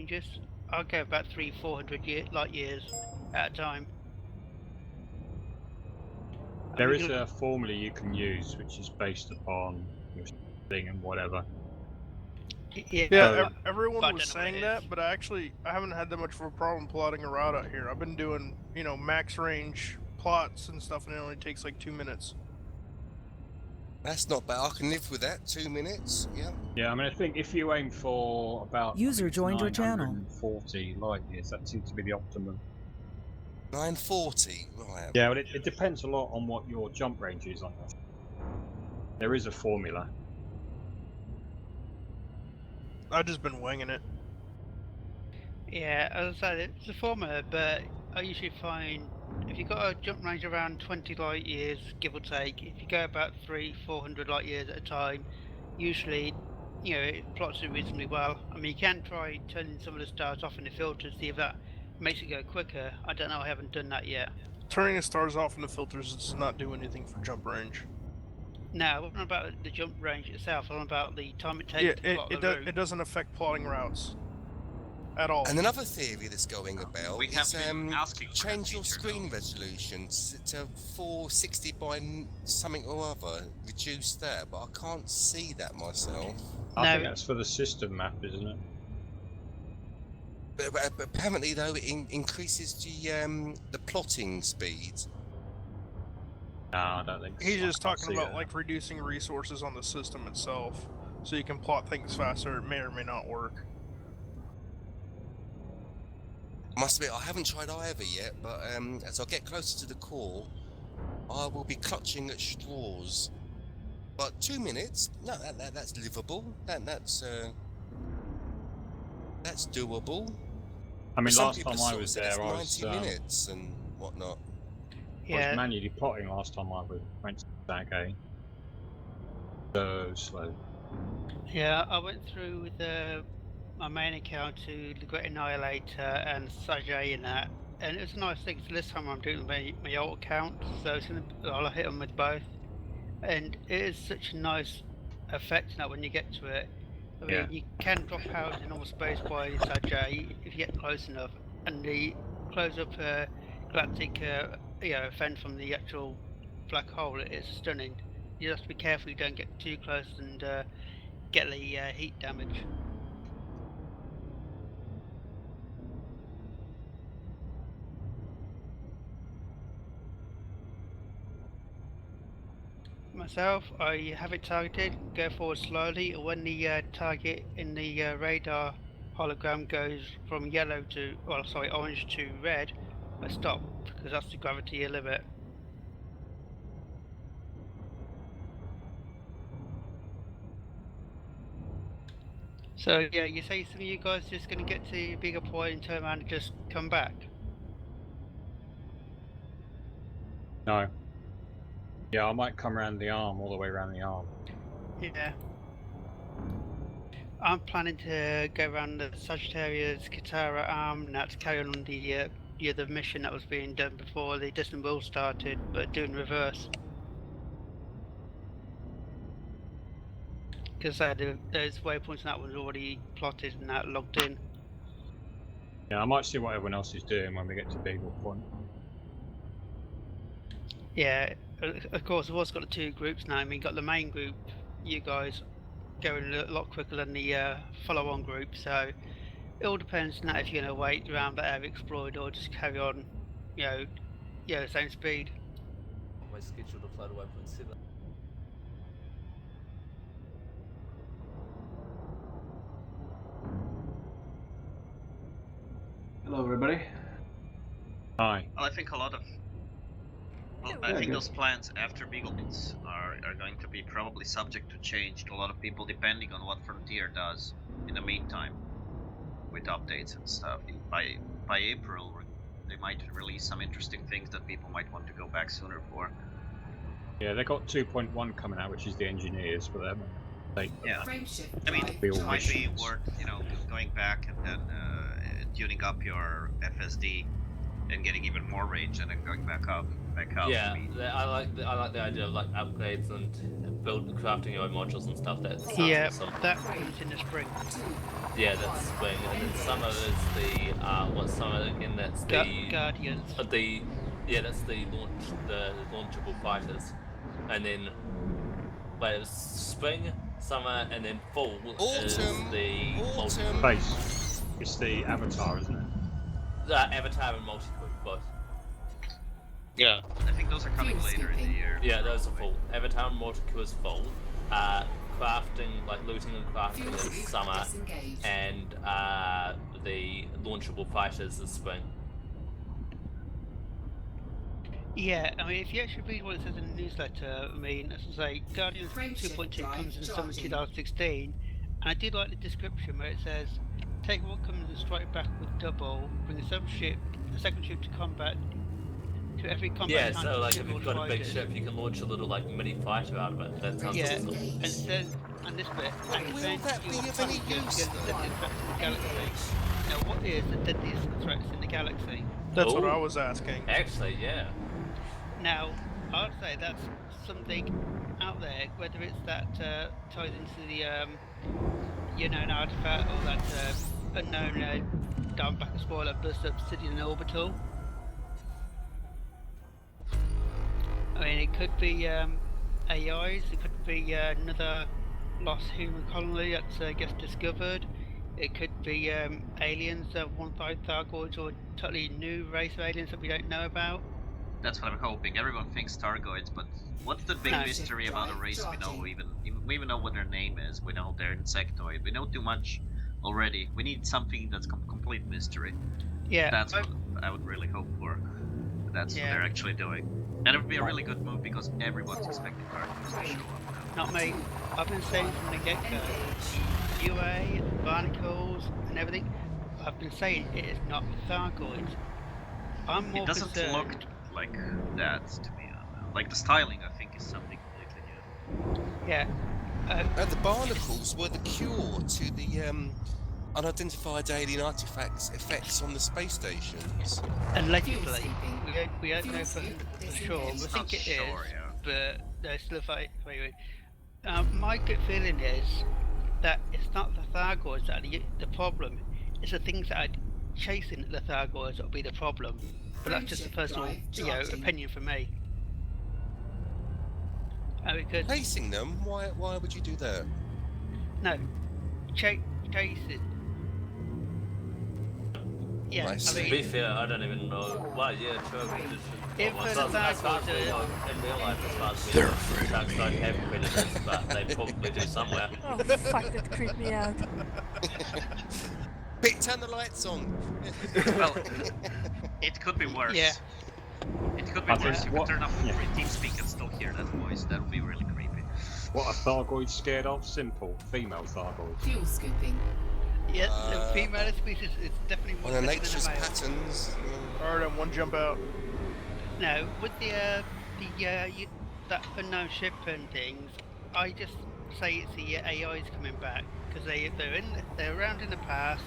ranges. I'll go about 300-400 light years at a time. There is a formula you can use which is based upon your thing and whatever. Yeah, everyone was saying that, but I haven't had that much of a problem plotting a route out here. I've been doing, max range plots and stuff, and it only takes like 2 minutes. That's not bad. I can live with that. 2 minutes. Yeah. Yeah, I mean, I think if you aim for about User joined your channel. 940 light years, that seems to be the optimum. 940, right? Yeah, but it depends a lot on what your jump range is on that. There is a formula. I've just been winging it. Yeah, as I said, it's a formula, but I usually find if you've got a jump range around 20 light years, give or take, if you go about 300-400 light years at a time, usually, it plots it reasonably well. I mean, you can try turning some of the stars off in the filter to see if that makes it go quicker. I don't know, I haven't done that yet. Turning the stars off in the filters does not do anything for jump range. No, I wasn't about the jump range itself, I'm about the time it takes to plot the route. It doesn't affect plotting routes at all. And another theory that's going about we have is been asking change your screen resolution to 460 by something or other. Reduce that, but I can't see that myself. I think that's for the system map, isn't it? But apparently, though, it increases the plotting speed. No, I don't think so. He's just talking about like reducing resources on the system itself, so you can plot things faster. It may or may not work. Must admit, I haven't tried either yet, but as I get closer to the core, I will be clutching at straws. But 2 minutes? No, that's livable. That's doable. I mean, Some last people time I was there, I was 90 minutes and whatnot. I was manually plotting last time I went to that game. So slow. Yeah, I went through with my main account to the Great Annihilator and Sajay and that, and it was a nice thing. So this time I'm doing my old account, so I'll hit them with both, and it is such a nice effect now when you get to it. I mean, you can drop out in normal space by Sajay if you get close enough, and the close-up galactic event from the actual black hole is stunning. You have to be careful you don't get too close and get the heat damage. Myself, I have it targeted, go forward slowly, and when the target in the radar hologram goes from yellow to, orange to red, I stop, because that's the gravity limit. So yeah, you say some of you guys just going to get to a bigger point and turn around and just come back? No. Yeah, I might come around the arm, all the way around the arm. Yeah. I'm planning to go around the Sagittarius Katara arm now to carry on the mission that was being done before the distant world started, but doing reverse. Because those waypoints and that one's already plotted and that logged in. Yeah, I might see what everyone else is doing when we get to Beagle Point. Yeah, of course, we've also got the two groups now. I mean, got the main group, you guys, going a lot quicker than the follow-on group, so it all depends on if you're going to wait around that area explored or just carry on, the same speed. My schedule to fly to 1.7. Hello, everybody. Hi. Well, I think a lot of... Well, I think those plans after Beagle Points are going to be probably subject to change to a lot of people depending on what Frontier does in the meantime with updates and stuff. By April, they might release some interesting things that people might want to go back sooner for. Yeah, they got 2.1 coming out, which is the engineers for them. Yeah, I mean, it might be worth, going back and then tuning up your FSD and getting even more range and then going back up Yeah, speed. I like the idea of like upgrades and crafting your own modules and stuff. That sounds Yeah, awesome. that comes in the spring. Yeah, that's spring, and then summer is the what's summer again? That's the Guardians. that's the launchable fighters, and then it's spring, summer, and then fall is the Autumn. Base. It's the Avatar, isn't it? Avatar and multi-crew both. Yeah. I think those are coming later in the year. Yeah, those are full. Avatar and multi-crew is full. Crafting, like looting and crafting is summer, and the launchable fighters is spring. Yeah, I mean, if you actually read what it says in the newsletter, I mean, as I say, Guardians 2.2 comes in summer 2016, and I did like the description where it says, take what comes and strike back with double, bring a second ship to combat, to every combat time. Yeah, so like to if you've all got a big fighters. ship, you can launch a little like mini fighter out of it. That sounds Yeah, awesome. and it says, and this bit, Will that be of any use, against the though? deadliest threats in the galaxy. Now, what is the deadliest threats in the galaxy? That's what Ooh. I was asking. Actually, yeah. Now, I'd say that's something out there, whether it's that ties into the, an artifact or that unknown down back a spoiler burst obsidian orbital. I mean, it could be AIs, it could be another lost human colony that gets discovered. It could be aliens, one-side Thargoids, or a totally new race of aliens that we don't know about. That's what I'm hoping. Everyone thinks Targoids, but what's the big mystery about a race we know we even know what their name is. We know they're insectoid. We know too much already. We need something that's complete mystery. Yeah, That's what I would really hope for. That's what they're actually doing. And it would be a really good move because everyone's expecting Targoids to show up now. not me. I've been saying from the get-go, UA, barnacles, and everything. I've been saying it is not Thargoids. I'm more It doesn't concerned. look like that to me. Like the styling, I think, is something completely new. Yeah. The barnacles were the cure to the unidentified alien artifacts effects on the space stations. Allegedly, we don't know for sure. We It's think not it is, sure, yeah. but there's still evaluating. My gut feeling is that it's not the Thargoids that are the problem. It's the things that are chasing the Thargoids that'll be the problem. But that's just a personal, opinion for me. Because Chasing them? Why would you do that? no, chasing. Yeah, I I see. To be mean, fair, I don't even know. Well, yeah, true. If Well, the as far as we Thargoids know, in real life, as far as we know, sharks don't have predators, but they probably do somewhere. Oh fuck, that creeped me out. Quick, turn the lights on. Well, it could be worse. Yeah. It could be I think worse. You what- could turn off yeah. TeamSpeak and still hear that voice. That would be really creepy. What are Thargoids scared of? Simple. Female Thargoids. Fuel scooping. yes, the female species is definitely On more the deadly than nature's a male. patterns. Alright, I'm one jump out. No, with that unknown ship and things, I just say it's the AIs coming back because they're around in the past.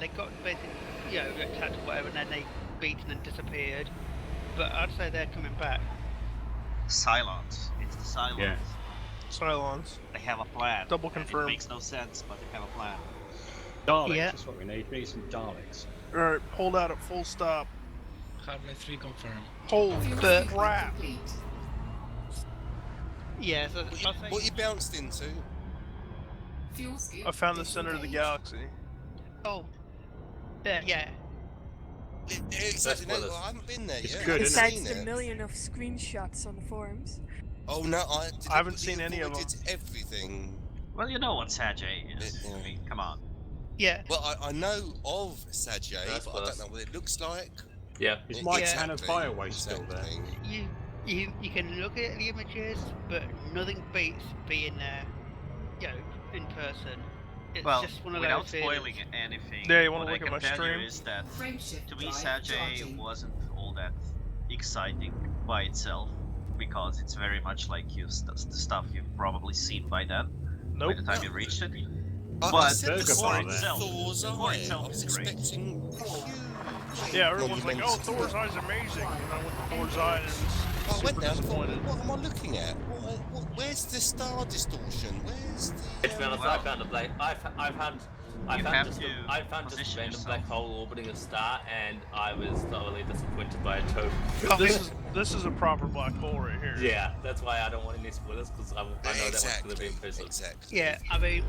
They got basically attacked or whatever, and then they beaten and disappeared. But I'd say they're coming back. Cylons. It's the Cylons. Yeah. Cylons. They have a plan. Double and confirmed. It makes no sense, but they have a plan. Daleks, Yeah. that's what we need. We need some Daleks. Alright, hold out at full stop. Half-Life 3 confirmed. Holy Fuel But- scooping crap! complete. Yeah, so I'd say What you bounced into? Fuel scoop I found the center of the disengaged. galaxy. oh, yeah. Exactly. No, Spoilers. I haven't been there It's yet. good, I isn't haven't Besides seen the it. million of screenshots on the forums. Oh no, I haven't seen any of them. It's everything. Well, you know what Sajay is. Yeah. I mean, come on. Yeah, Well, I know of Sajay, That's but I worse. don't know what it looks like. Yeah. Is my Yeah. can of Bioway still there? Exactly. you can look at the images, but nothing beats being there, in person. It's Well, just one of without those feelings. spoiling anything, Yeah, you wanna what look I at can my tell stream? you is that Frameshift to me drive Sajay charging. wasn't all that exciting by itself because it's very much like the stuff you've probably seen by then. Nope. By the time you reached it. I But said the Burger core Bar itself- Thor's the core eye. itself I was is great. expecting huge Yeah, everyone's like, "Oh, monumental. Thor's Eye's amazing," and I went to Thor's Eye and was I went super there and thought, disappointed. what am I looking at? Where's the star distortion? Where's the? To be honest, I found a black. I found just a random black hole orbiting a star, and I was thoroughly disappointed by it too. This is a proper black hole right here. Yeah, that's why I don't want any spoilers because I know that one's going to be impressive. Exactly. Yeah, I mean,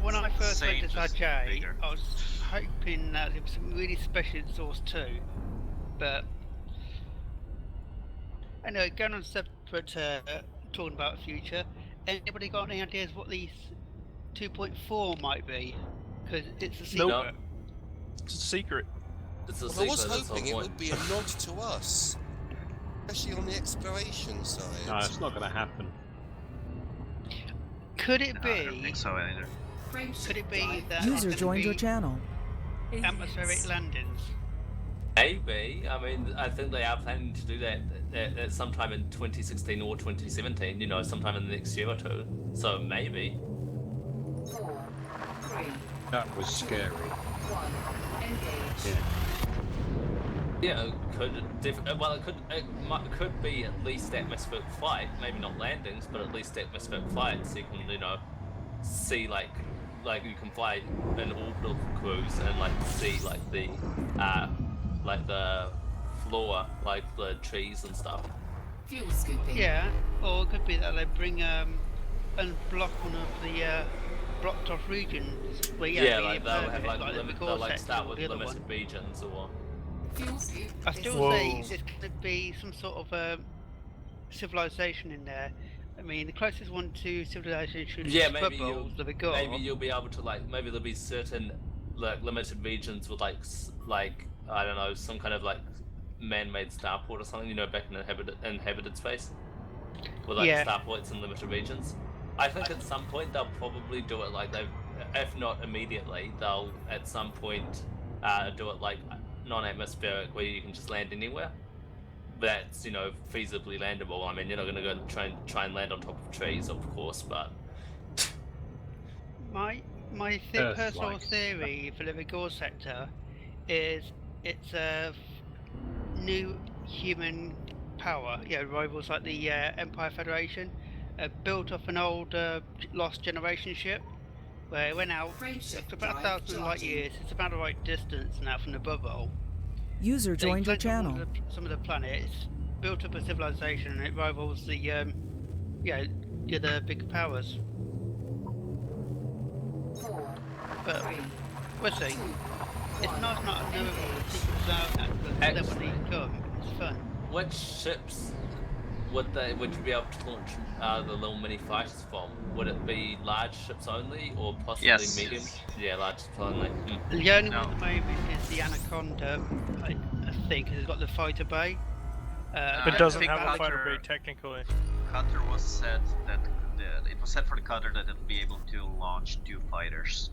when I first went to Sajay, I was hoping that there was something really special in Source 2, but anyway, going on separate, talking about the future, anybody got any ideas what these 2.4 might be? Because it's a secret. Nope. It's a secret. It's a Well, I was hoping it would be a nod to us, especially on the exploration side. No, it's not going to happen. Could it be? I don't think so either. Could it be that User joined your channel. Atmospheric landings? Maybe. I mean, I think they are planning to do that sometime in 2016 or 2017. You know, sometime in the next year or two. So maybe. 4, 3, That was scary. 1, engage. Yeah. Yeah, it could be at least atmospheric flight, maybe not landings, but at least atmospheric flight, so you can, you know, see like you can fly an orbital cruise and like see like the floor, like the trees and stuff. Fuel scooping. Yeah, or it could be that they bring and block one of the blocked off regions where Like they'll have like start with limited regions or. Fuel scoop. I still say there's going to be some sort of civilization in there. I mean, the closest one to civilization is maybe you'll be able to maybe there'll be certain like limited regions with like I don't know, some kind of like man-made starport or something, you know, back in inhabited space with like starports in limited regions. I think at some point they'll probably do it like if not immediately, they'll at some point do it like non-atmospheric where you can just land anywhere. That's, you know, feasibly landable. I mean, you're not going to go and try and land on top of trees, of course, but my personal theory for the Vigor sector is it's a new human power. Yeah, rivals like the Empire Federation, built off an old lost generation ship where it went out. It's about 1,000 light years. It's about the right distance now from the bubble. User joined your channel. Some of the planets built up a civilization, and it rivals the other big powers. 4, But 3, we'll see. 2, It's not another secrets out because then when they come, it's fun. which ships would you be able to launch the little mini fighters from? Would it be large ships only, or possibly medium? Yeah, large ships only. The only one at the moment is the Anaconda, I think, 'cause it's got the fighter bay. It doesn't have a fighter bay technically. Cutter was said that it was said for the cutter that it would be able to launch 2 fighters.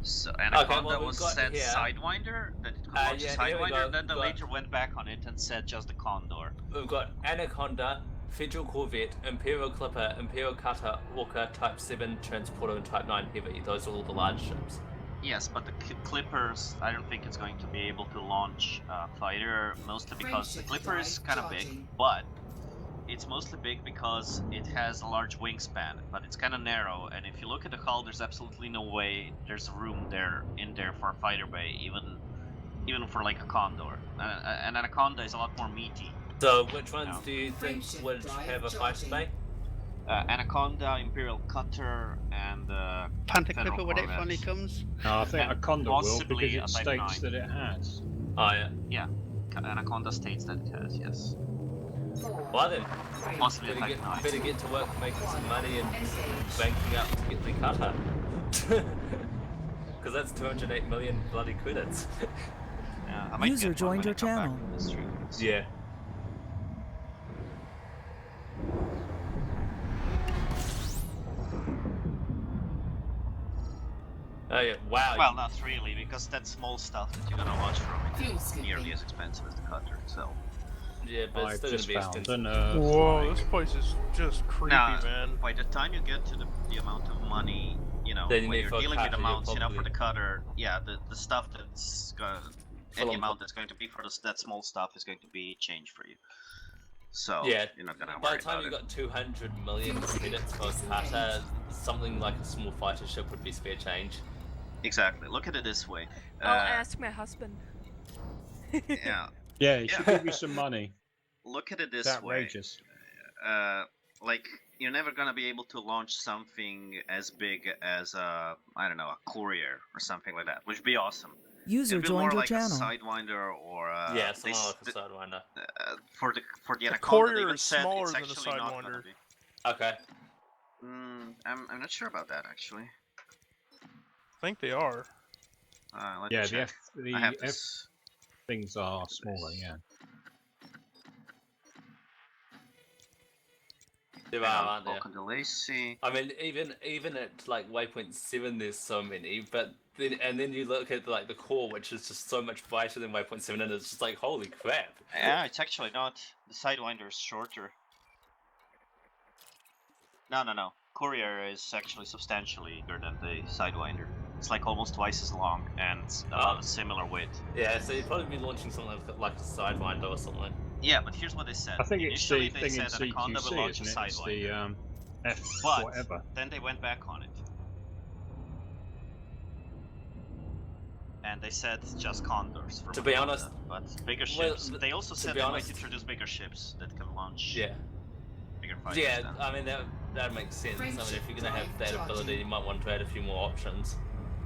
So Anaconda was said Sidewinder, that it could launch a Sidewinder, then they later went back on it and said just the Condor. We've got Anaconda, Federal Corvette, Imperial Clipper, Imperial Cutter, Orca, Type 7 Transporter, and Type 9 Heavy. Those are all the large ships. Yes, but the Clippers, I don't think it's going to be able to launch a fighter, mostly because the Clipper is kind of big, but it's mostly big because it has a large wingspan, but it's kind of narrow, and if you look at the hull, there's absolutely no way there's room in there for a fighter bay, even for like a Condor. An Anaconda is a lot more meaty. So which ones do you think would have a fighter bay? Anaconda, Imperial Cutter, and Panther Clipper when it finally comes. No, I think Anaconda will, because possibly it a Type states 9. that it has. Oh yeah. Yeah, Anaconda states that it has, yes. 4, Well then, Possibly a Type 9. better get to work making some money and banking up to get the cutter. Because that's 208 million bloody credits. Yeah, I might User get one joined when I your come back channel. from this trip. Yeah. Oh yeah, wow. Well, not really, because that small stuff that you're gonna launch from it Fuel is scooping. nearly as expensive as the cutter itself. Yeah, but it's I've still gonna just be found expensive. Whoa, this place is just creepy, Nah, man. by the time you get to the amount of money, you know, Then you when need you're for a dealing with cutter, amounts, you know, for probably- the cutter, yeah, the stuff that's any amount that's going to be for that small stuff is going to be change for you. So Yeah, you're not gonna by worry the time about you it. got 200 million credits for a cutter, something like a small fighter ship would be spare change. Exactly. Look at it this way. I'll ask my husband. Yeah. Yeah, he should give you some money. Look at it It's this way. outrageous. Like you're never gonna be able to launch something as big as I don't know, a courier or something like that, which would be awesome. User It'd be joined more your like channel. a Sidewinder or Yeah, something like a Sidewinder. for the A Anaconda. courier They even is said smaller it's than a actually not gonna Sidewinder. be. Okay. I'm not sure about that actually. I think they are. Let Yeah, me the check. I have F this. things are smaller. Yeah. There Hang are, on, aren't there? Vulcan Delacy. I mean, even at like Waypoint 7, there's so many, but then you look at like the core, which is just so much brighter than Waypoint 7, and it's just like holy crap. Yeah, it's actually not. The Sidewinder is shorter. No. Courier is actually substantially bigger than the Sidewinder. It's like almost twice as long and about a similar width. Yeah, so you'd probably be launching something like a Sidewinder or something. Yeah, but here's what they said. I think it's Initially, the they thing in said Anaconda will CQC, launch a isn't it? It's Sidewinder. the F But whatever. then they went back on it. And they said just Condors for To be Anaconda, honest, but bigger well, ships. They also said be they honest- might introduce bigger ships that can launch Yeah. bigger fighters. Yeah, then. I mean that makes sense. I mean, if you're gonna have that Friendship ability, you might want to add a few more options.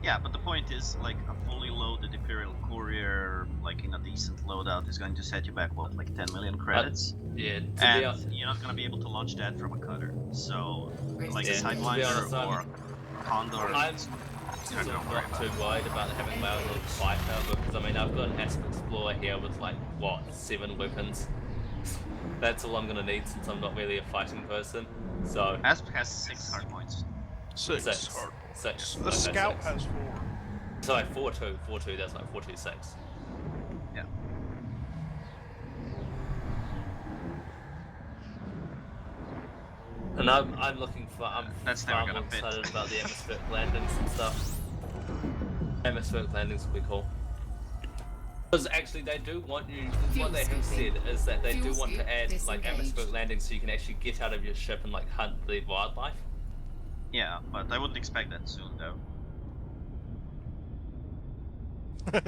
Yeah, but the point is, like, a fully loaded Imperial Courier, like in a decent loadout, is going to set you back, what, like 10 million credits? Yeah, And you're not going to be able to launch that from a cutter. So, like a Yeah, to be Sidewinder honest, or Condor, I'm you're not sort going of to worry not about too it. worried about having my own little fighter, because I mean I've got an Asp Explorer here with like what 7 weapons. That's all I'm gonna need since I'm not really a fighting person. So Asp has 6 hard points. Six. Six. The Okay, Scout 6. has 4. Sorry, 4-2. That's like 4-2-6. Yeah. And I'm looking for That's far never more gonna fit. excited about the atmospheric landings and stuff. Atmospheric landings will be cool. Because actually they do want you, what they have said is that they do want to add like atmospheric landings so you can actually get out of your ship and like hunt the wildlife. Yeah, but I wouldn't expect that soon, though. Yeah,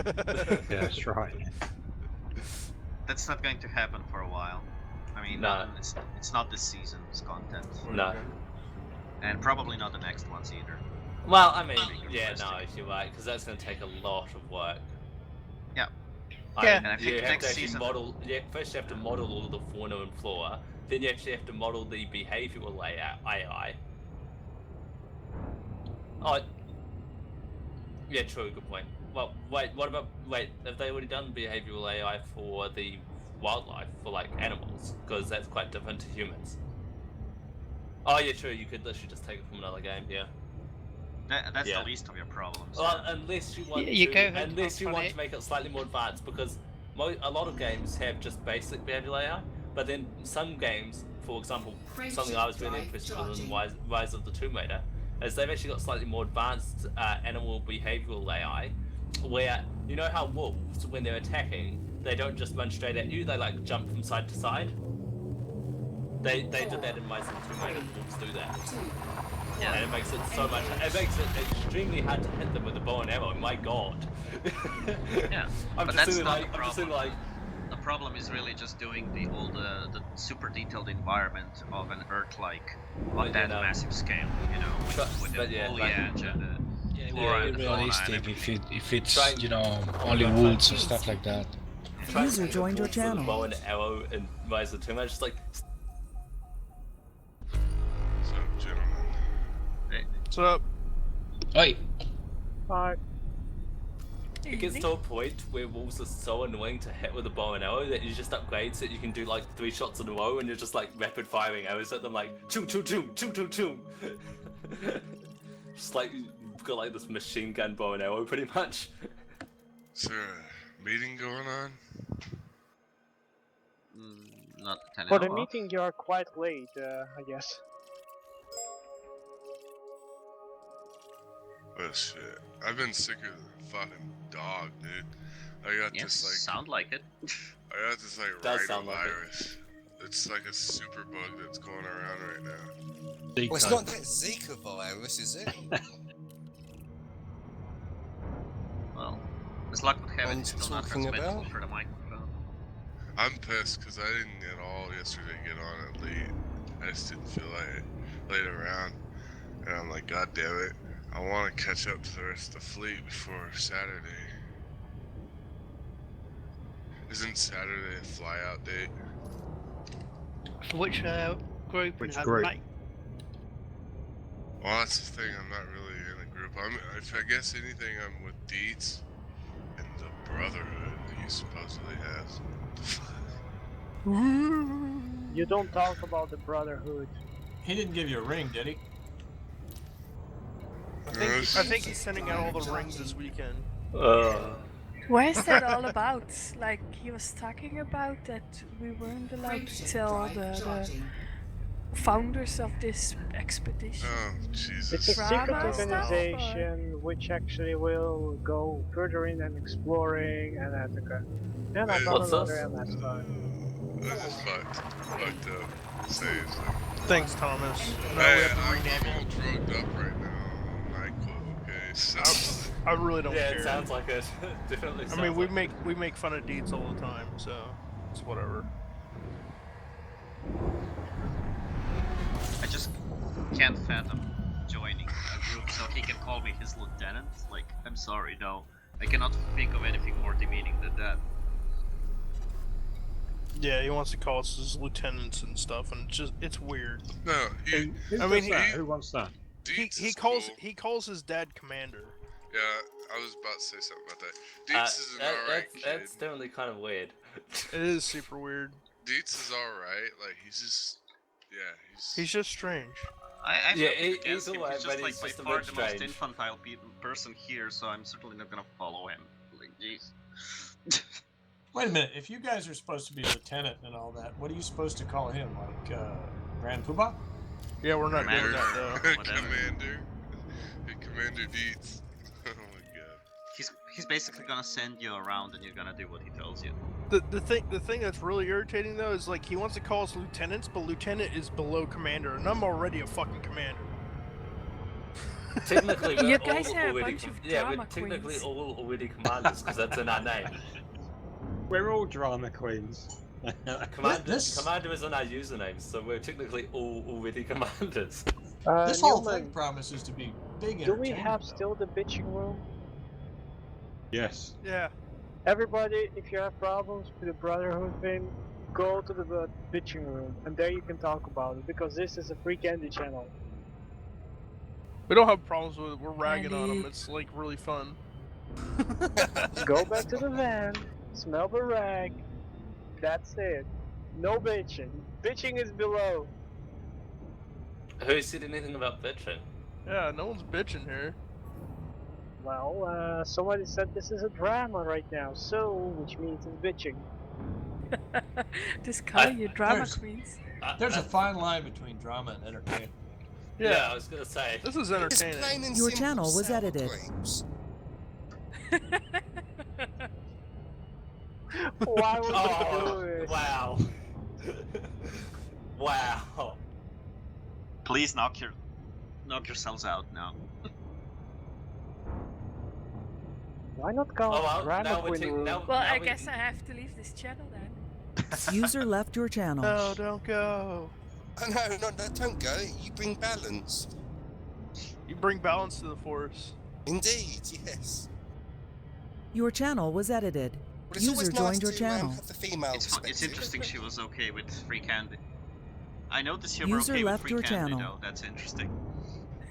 that's right. That's not going to happen for a while. I mean, No. it's not this season's content. No. And probably not the next ones either. Well, I mean, Being yeah, realistic. no, you're right, because that's going to take a lot of work. Yeah. Yeah. And I think you have next to actually season- model. Yeah, first you have to model all of the fauna and flora. Then you actually have to model the behavioural layout AI. Oh, yeah, true. Good point. Well, wait. What about have they already done behavioural AI for the wildlife for like animals? Because that's quite different to humans. Oh yeah, true. You could literally just take it from another game. Yeah. That's Yeah. the least of your problems. Well, unless you want You to, go ahead unless you on want it. to make it slightly more advanced, because a lot of games have just basic behavioral AI, but then some games, for example, something I was really interested in Rise of the Tomb Raider, is they've actually got slightly more advanced animal behavioral AI, where you know how wolves, when they're attacking, they don't just run straight at you; they like jump from side to side. They did that in Rise of the Tomb Raider. Wolves do that. Yeah, and it makes it so much. It makes it extremely hard to hit them with a bow and arrow. My God. Yeah, I'm but just that's thinking not like, the I'm just problem. thinking like, The problem is really just doing the super detailed environment of an Earth-like on But, that you know, massive scale, you know, with the but yeah, foliage like- and the Yeah, it flora will and be the fauna and realistic everything. if it's Try- you know only woods and stuff like that. trying User to hit a joined your wolf with a channel. bow and arrow and Rise of the Tomb Raider, just like So, gentlemen, What's up? Oi! it gets to a point where wolves are so annoying to hit with a bow and arrow that you just upgrade so that you can do like 3 shots in a row and you're just like rapid firing arrows at them like choo choo choo choo choo choo. Just like you've got like this machine gun bow and arrow pretty much. is there a meeting going on? Not the 10 For the hour. meeting, you are quite late, I guess. Oh shit. I've been sicker than a fucking dog, dude. I got Yes, this like sound like it. I got this like Does sound like it. rhinovirus. It's like a super bug that's going around right now. Well, it's not that Zika virus, is it? Well, as luck would have it, One's it's still not talking transmittable about? for the microphone. I'm pissed because I didn't at all yesterday get on it late. I just didn't feel like it late around. And I'm like, God damn it. I want to catch up to the rest of the fleet before Saturday. Isn't Saturday a fly out date? For which group? Which and group? mate? Well, that's the thing. I'm not really in a group. If I guess anything, I'm with Deets and the Brotherhood that he supposedly has. You don't talk about the Brotherhood. He didn't give you a ring, did he? I think he's sending out all the rings this weekend. What is that all about? Like, he was talking about that we weren't allowed to tell the founders of this expedition. Oh, Jesus. It's a secret Drama stuff, organization which actually will go further in and exploring and etc. And I got What's another this? MS card. This is fucked up. Say it's like, Thanks, Thomas. No, we hey, have to I'm rename all it. drugged up right now. NyQuil, okay? So, I really don't Yeah, care. it sounds like it. Definitely. I mean, we make fun of Deeds all the time, so it's whatever. I just can't fathom joining a group so he can call me his lieutenant. Like, I'm sorry, no. I cannot think of anything more demeaning than that. Yeah, he wants to call us his lieutenants and stuff, and it's weird. no, I mean, Who wants that? Deets he is calls cool. he calls his dad commander. Yeah, I was about to say something about that. Deets is an alright kid. That's definitely kind of weird. It is super weird. Deets is alright. Like, he's just. Yeah, He's just strange. I Yeah, feel against he's him. alright, He's just but like he's by just a far bit the most strange. infantile person here, so I'm certainly not gonna follow him. Like, jeez. Wait a minute. If you guys are supposed to be lieutenant and all that, what are you supposed to call him? Like Grand Poobah? Yeah, we're not doing Commander. that though. Whatever. Commander Deets. Oh my god. He's basically gonna send you around, and you're gonna do what he tells you. The thing that's really irritating though is like he wants to call us lieutenants, but lieutenant is below commander, and I'm already a fucking commander. Technically, You we're guys all are a already bunch of yeah, we're drama technically queens. all already commanders because that's in our name. We're all drama queens. Commander is on our username, so we're technically all already commanders. This whole Newman, thing promises to be big do we entertainment, have though. still the bitching room? Yes. Yeah. Everybody, if you have problems with the Brotherhood thing, go to the bitching room, and there you can talk about it, because this is a free candy channel. We don't have problems with it. We're ragging on Candy. them. It's like really fun. Go back to the van, smell the rag, that's it. No bitching. Bitching is below. Who said anything about bitching? Yeah, no one's bitching here. Well, somebody said this is a drama right now, so, which means it's bitching. Just calling you drama there's- queens. There's a fine line between drama and entertainment. Yeah, I was gonna say. This is It's entertaining. plain and Your simple channel was sour edited. grapes. Why would you do Oh, it? wow. Wow. Please knock yourselves out now. Why not call Oh, it well, drama now we're queen room? Well, I guess I have to leave this channel then. User left your channel. No, don't go. Oh, No, don't go. You bring balance. You bring balance to the force. Indeed, yes. Your channel was edited. But it's always User nice joined your to channel. have the female It's perspective. interesting she was okay with free candy. I noticed you were User okay with left free your candy channel. though. That's interesting.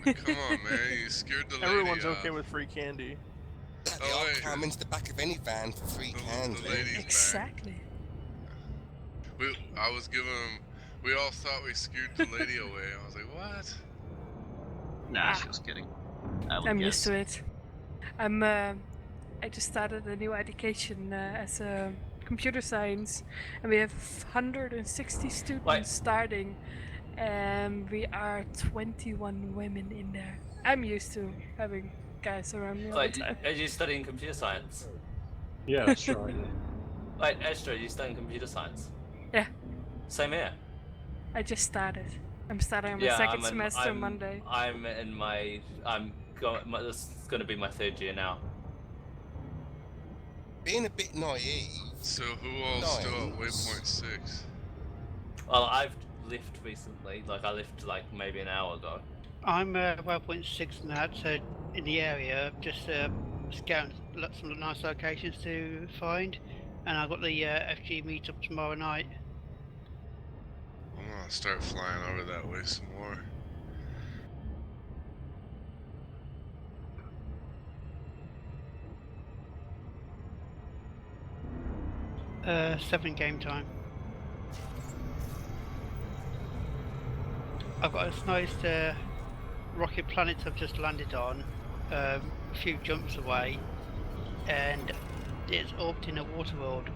Come on, man. You scared the lady Everyone's off. okay with free candy. Exactly, Oh, I'll wait. climb into the back of any van for free candy. The lady's back. Exactly. I was giving him. We all thought we scared the lady away. I was like, what? Nah, she was kidding. I would I'm guess. used to it. I just started a new education as a computer science, and we have 160 students Wait. starting, and we are 21 women in there. I'm used to having guys around me all Wait, the time. are you studying computer science? Yeah, that's right. Yeah. Wait, Astro, are you studying computer science? Yeah. Same here. I just started. I'm starting my Yeah, second semester Monday. I'm in my. This is going to be my 3rd year now. Being a bit naive. So who all still at waypoint 6? Well, I've left recently. Like I left like maybe an hour ago. I'm 1.6 now, so in the area, just scouting some nice locations to find, and I've got the FG meetup tomorrow night. I'm gonna start flying over that way some more. Uh, 7 game time. I've got this nice rocket planet I've just landed on, a few jumps away, and it's orbiting a water world.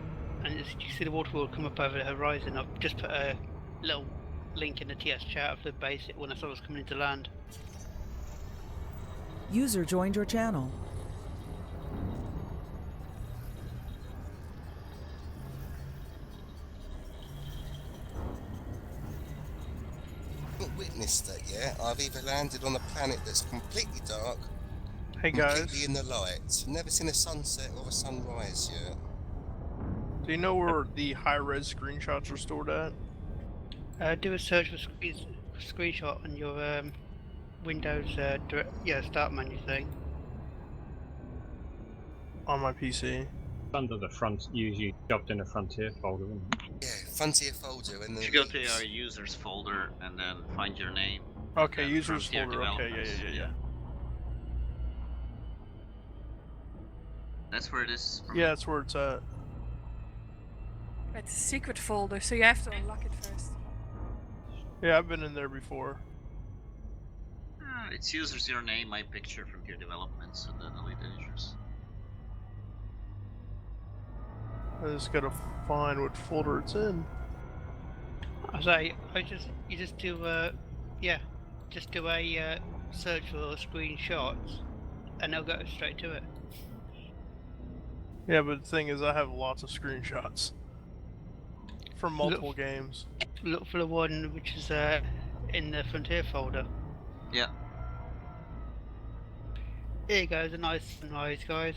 And you see the water world come up over the horizon. I've just put a little link in the TS chat of the base when I saw it was coming into land. User joined your channel. Haven't witnessed that yet. I've either landed on a planet that's completely dark, Hey completely guys, in the light. Never seen a sunset or a sunrise yet. do you know where the high-res screenshots are stored at? Do a search for screenshot on your Windows start menu thing. On my PC. Under the front, usually shoved in a Frontier folder, isn't it? Yeah, Frontier folder and then. If you go to your users folder and then find your name. Okay, and users Frontier folder. Okay, Developments, yeah. That's where it is. Yeah, that's where it's at. It's a secret folder, so you have to unlock it first. Yeah, I've been in there before. It's users your name, my picture, Frontier Developments, and then Elite Users. I just gotta find what folder it's in. You just do a search for screenshots, and they'll go straight to it. Yeah, but the thing is, I have lots of screenshots from multiple games. Look for the one which is in the Frontier folder. Yeah. Here you go, the nice sunrise, guys.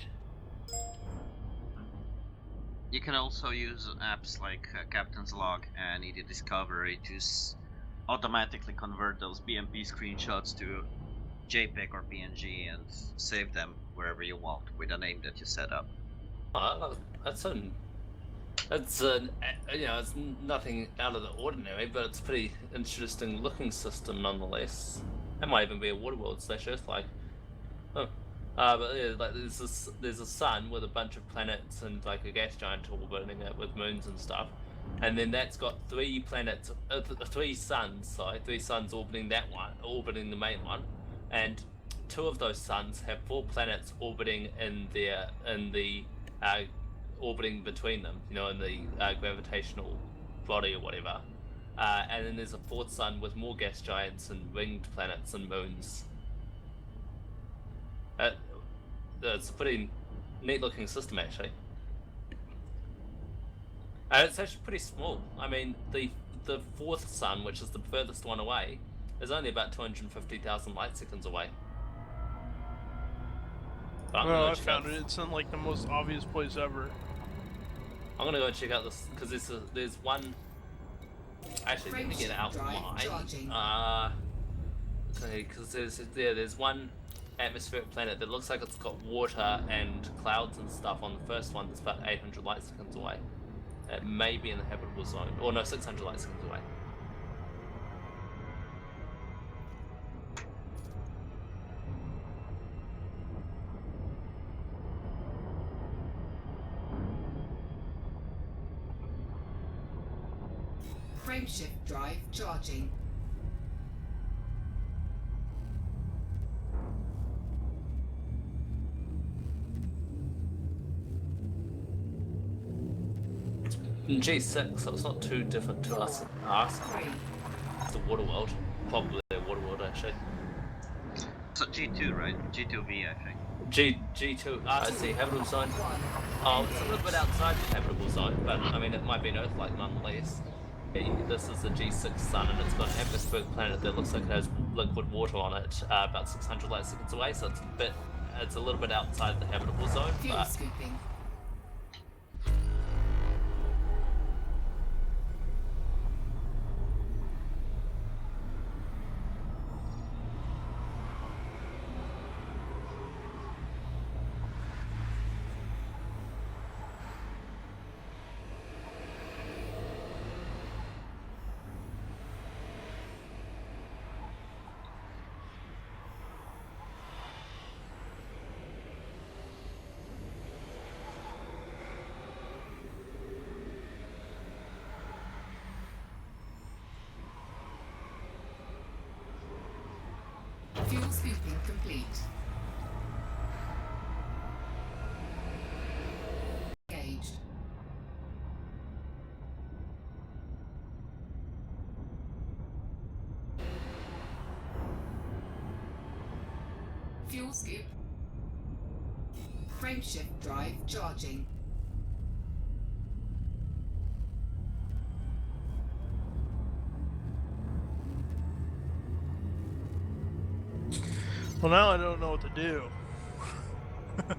You can also use apps like Captain's Log and ED Discovery to automatically convert those BMP screenshots to JPEG or PNG and save them wherever you want with a name that you set up. It's nothing out of the ordinary, but it's a pretty interesting looking system nonetheless. It might even be a Waterworld / Earth-like. Oh. But yeah, like there's a sun with a bunch of planets and like a gas giant orbiting it with moons and stuff, and then that's got 3 planets, 3 suns orbiting that one, orbiting the main one, and 2 of those suns have 4 planets orbiting orbiting between them, in the gravitational body or whatever, and then there's a 4th sun with more gas giants and ringed planets and moons. It's a pretty neat looking system actually. And it's actually pretty small. I mean, the 4th sun, which is the furthest one away, is only about 250,000 light seconds away. Well, I found it. It's in like the most obvious place ever. I'm gonna go check out this because there's one. Actually, let me get out mine. Okay, because there's one atmospheric planet that looks like it's got water and clouds and stuff on the first one that's about 800 light seconds away. It may be in the habitable zone. Or no, 600 light seconds away. Frameshift drive charging. In G6, so it's not too different to us. It's a water world. Probably a water world, actually. So G2, right? G2V, I think. G2. I see habitable zone. Oh, it's a little bit outside the habitable zone, but I mean it might be an Earth-like nonetheless. This is the G6 sun, and it's got an atmospheric planet that looks like it has liquid water on it, about 600 light seconds away. So it's a little bit outside the habitable zone. Fuel scooping. Fuel scooping complete. Engaged. Fuel scoop. Frameshift drive charging. Well, now I don't know what to do.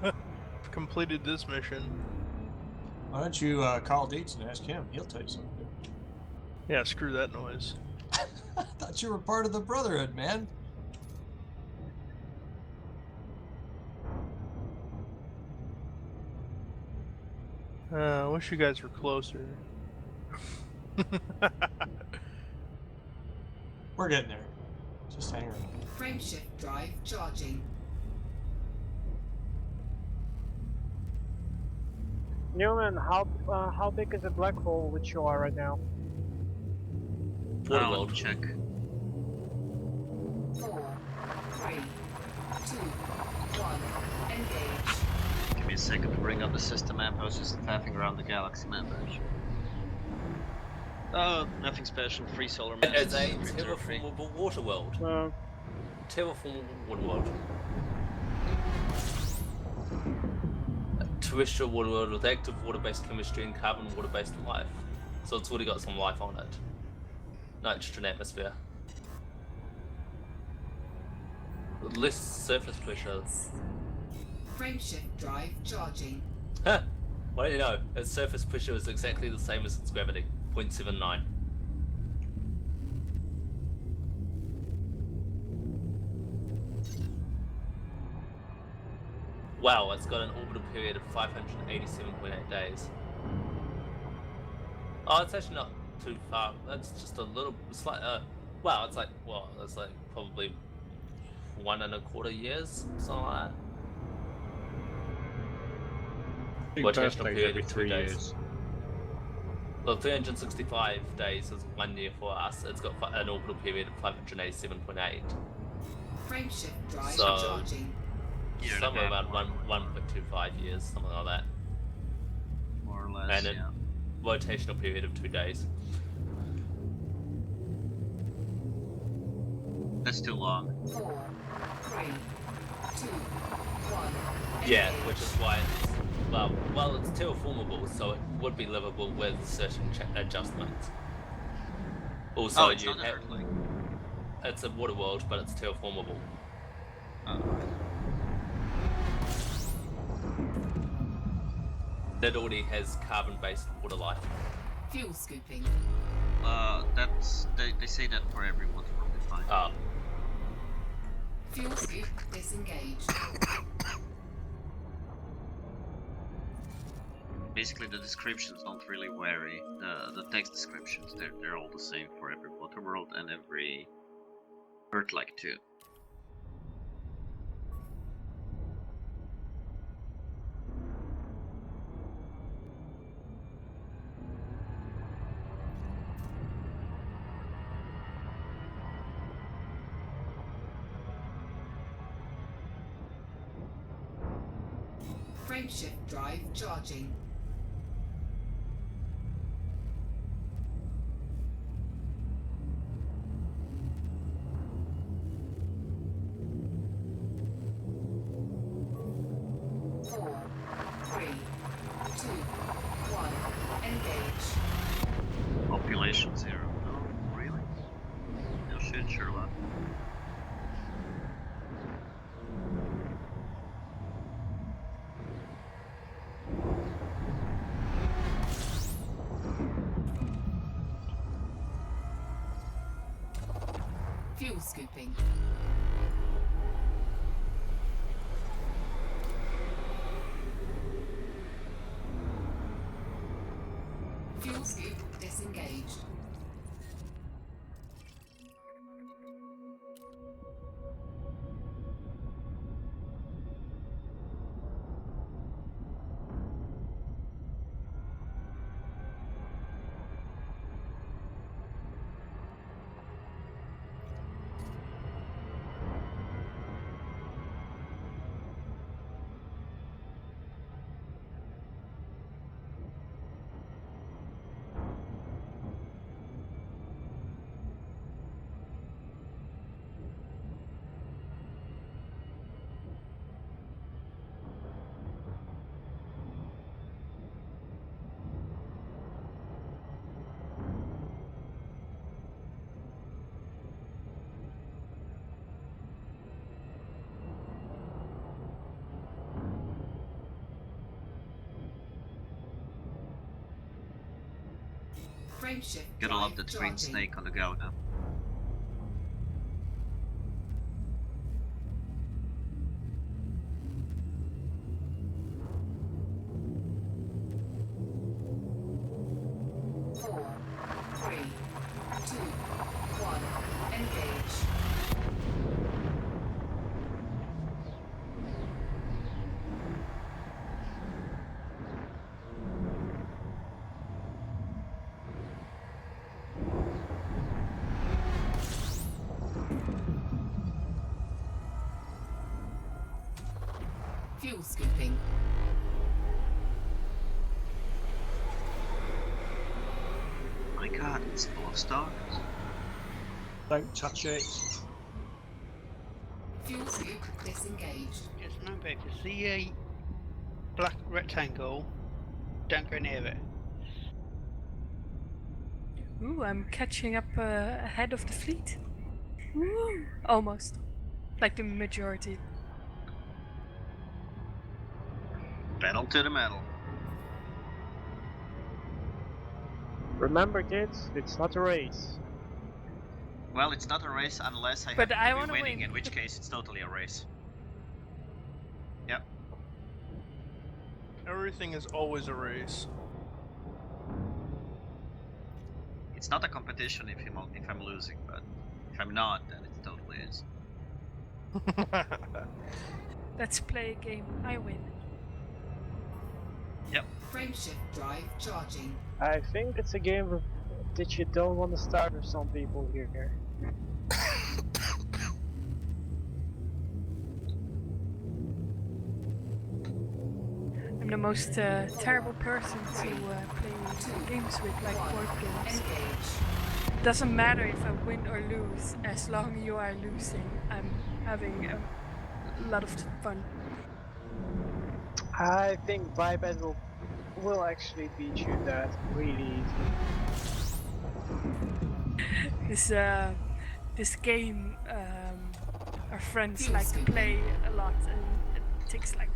I've completed this mission. Why don't you call Deets and ask him? He'll tell you something to do. Yeah, screw that noise. I thought you were part of the Brotherhood, man. I wish you guys were closer. We're getting there. Just hang around. Frameshift drive charging. Newman, how big is the black hole which you are right now? I'll check. 4, 3, 2, 1. Engage. Give me a second to bring up the system map. I was just faffing around the galaxy map, actually. Oh, nothing special. Free solar mass. It's a terraformable water world. Terraformable water world. A terrestrial water world with active water-based chemistry and carbon water-based life. So it's already got some life on it. Nitrogen atmosphere. With less surface pressure. Frameshift drive charging. Huh! What do you know? Its surface pressure is exactly the same as its gravity. 0.79. Wow, it's got an orbital period of 587.8 days. Oh, it's actually not too far. That's just a little slight. Wow, it's like probably 1.25 years, something like that. I think birthdays every 3 years. Well, 365 days is 1 year for us. It's got an orbital period of 587.8. Frameshift drive So, charging. somewhere around 1.25 years, something like that. More or less, and a rotational period of 2 days. That's too long. 4, 3, 2, 1. Yeah, which is why it's, well, it's terraformable, so it would be livable with certain adjustments. Also, it's not Earth-like. It's a water world, but it's terraformable. That already has carbon-based water life. Fuel scooping. They say that for everyone, probably fine. Ah. Fuel scoop disengaged. Basically, the descriptions don't really vary. The text descriptions, they're all the same for every water world and every Earth-like too. Frameshift drive charging. 2, 1, engage. Population 0. No, really? No shit, Sherlock. Fuel scooping. Fuel scoop disengaged. Frameshift. Gotta love that green snake on the go now. Four, three, two, one, engage. Fuel scooping. My god, it's full of stars. Don't touch it. Fuel scoop disengaged. Just remember, if you see a black rectangle, don't go near it. Ooh, I'm catching up ahead of the fleet. Ooh, almost. Like the majority. Pedal to the metal. Remember, kids, it's not a race. Well, it's not a race unless I But happen I to be wanna winning, win. in which case it's totally a race. Yep. Everything is always a race. It's not a competition if I'm losing, but if I'm not, then it totally is. Let's play a game. I win. Yep. Frameshift drive charging. I think it's a game of, that you don't want to start with some people here. I'm the most terrible person to play games with, like board games. Engage. Doesn't matter if I win or lose, as long as you are losing, I'm having a lot of fun. I think Biped will actually beat you that really easily. This game, our friends like to play a lot, and it takes like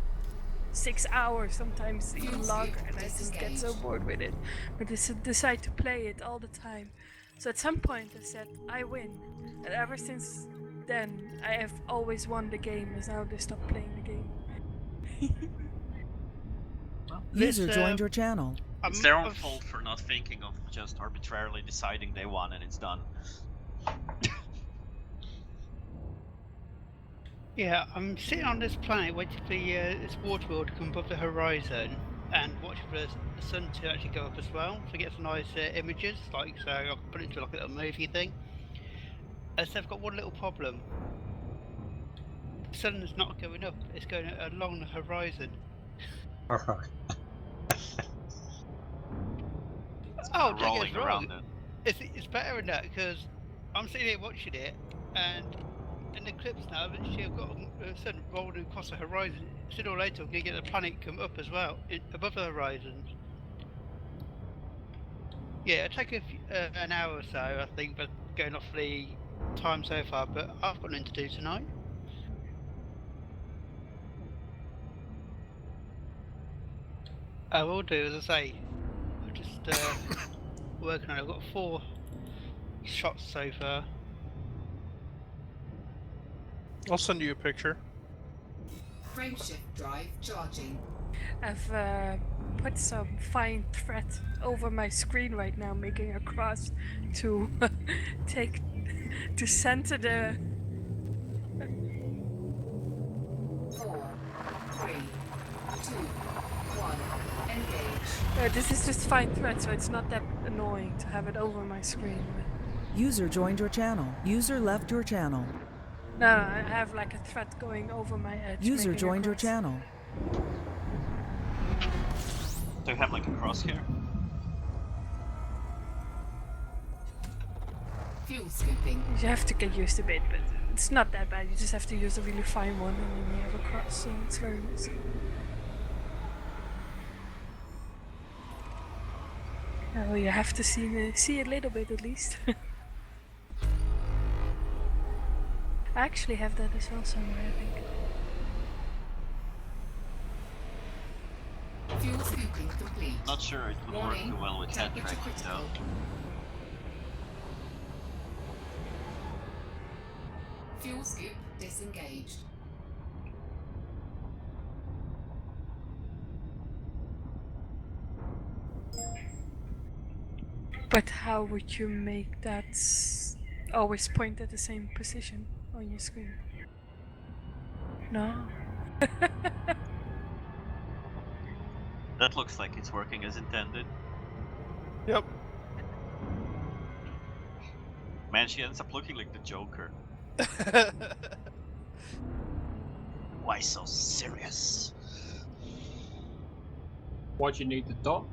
6 hours, sometimes even longer, and I just get so bored with it. But I decide to play it all the time. So at some point I said, I win. And ever since then, I have always won the game, and now they stopped playing the game. User joined your channel. It's their own fault for not thinking of just arbitrarily deciding they won and it's done. Yeah, I'm sitting on this planet waiting for this water wheel to come above the horizon and watching for the sun to actually go up as well to get some nice images, like so I can put it into like a little movie thing. And so I've got one little problem. The sun's not going up, it's going along the horizon. Alright. Oh, don't get rolling us wrong. around it. It's better than that because I'm sitting here watching it and in the clips now, eventually I've got sudden rolling across the horizon. Sooner or later, I'm going to get the planet come up as well, above the horizon. Yeah, it'll take an hour or so, I think, but going off the time so far. But I've got nothing to do tonight. I will do, as I say. I'm just working on it. I've got 4 shots so far. I'll send you a picture. Frameshift drive charging. I've put some fine thread over my screen right now, making a cross to to center the. 4, 3, 2, 1, engage. This is just fine thread, so it's not that annoying to have it over my screen. User joined your channel. User left your channel. No, I have like a thread going over my edge. User making a joined your cross. channel. Do you have like a crosshair? Fuel scooping. You have to get used to it, but it's not that bad. You just have to use a really fine one, and then you have a cross, so it's very nice. Oh, you have to see a little bit at least. I actually have that as well somewhere, I think. Fuel scooping complete. Not sure it would work Warning, too well with head temperature tracking though. critical. Fuel scoop disengaged. But how would you make that always point at the same position on your screen? No? That looks like it's working as intended. Yep. Man, she ends up looking like the Joker. Why so serious? Why do you need the dot?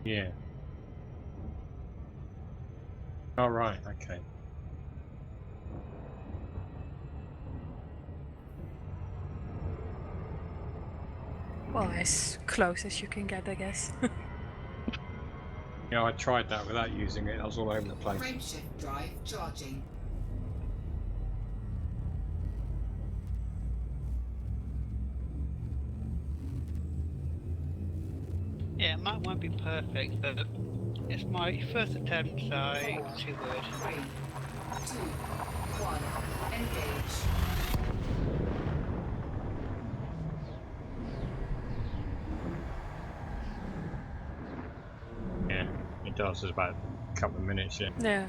Yeah. All right. Okay. Well, as close as you can get, I guess. Yeah, I tried that without using it. I was all over the place. Frameshift drive charging. Yeah, mine won't be perfect, but it's my first attempt, so I 4, can see word. 3, 2, 1, engage. Yeah, it does. It's about a couple of minutes. Yeah. Yeah.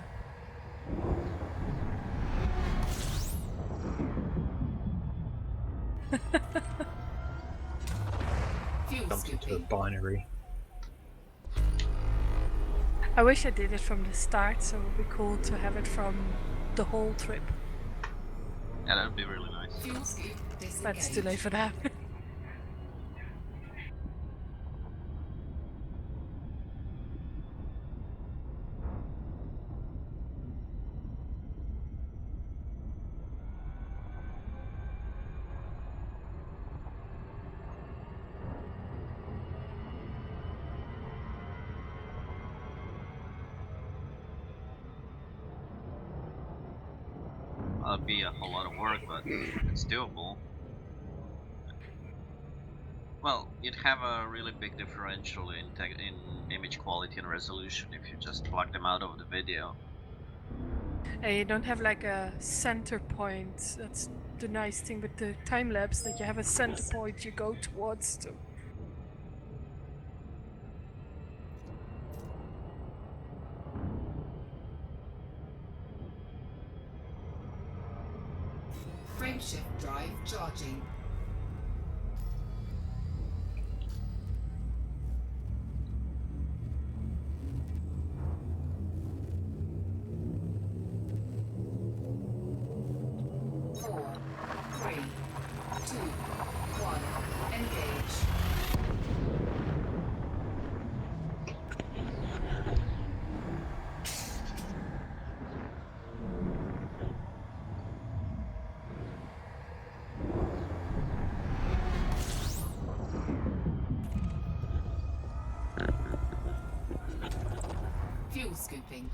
Fuel Jumps into a scooping. binary. I wish I did it from the start, so it would be cool to have it from the whole trip. Yeah, that would be really nice. Fuel scoop disengaged. But it's too late for that. That'd be a whole lot of work, but it's doable. Well, you'd have a really big differential in image quality and resolution if you just plug them out of the video. And you don't have like a center point. That's the nice thing with the time lapse, that you have a center point you go towards. Frameshift drive charging. 2, 1, engage. Fuel scooping.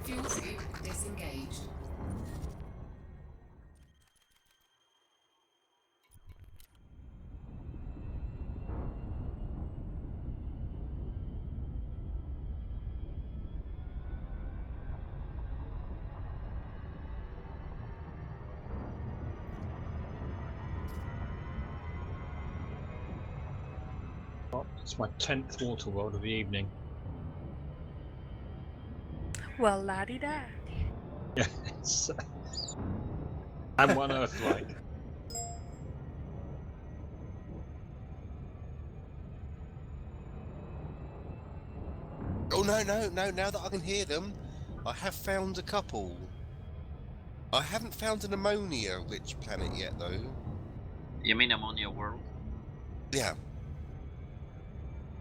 Fuel scoop disengaged. Oh, it's my 10th water world of the evening. Well, la-di-da. Yes. And one Earth-like. Oh no, now that I can hear them, I have found a couple. I haven't found an ammonia-rich planet yet, though. You mean ammonia world? Yeah.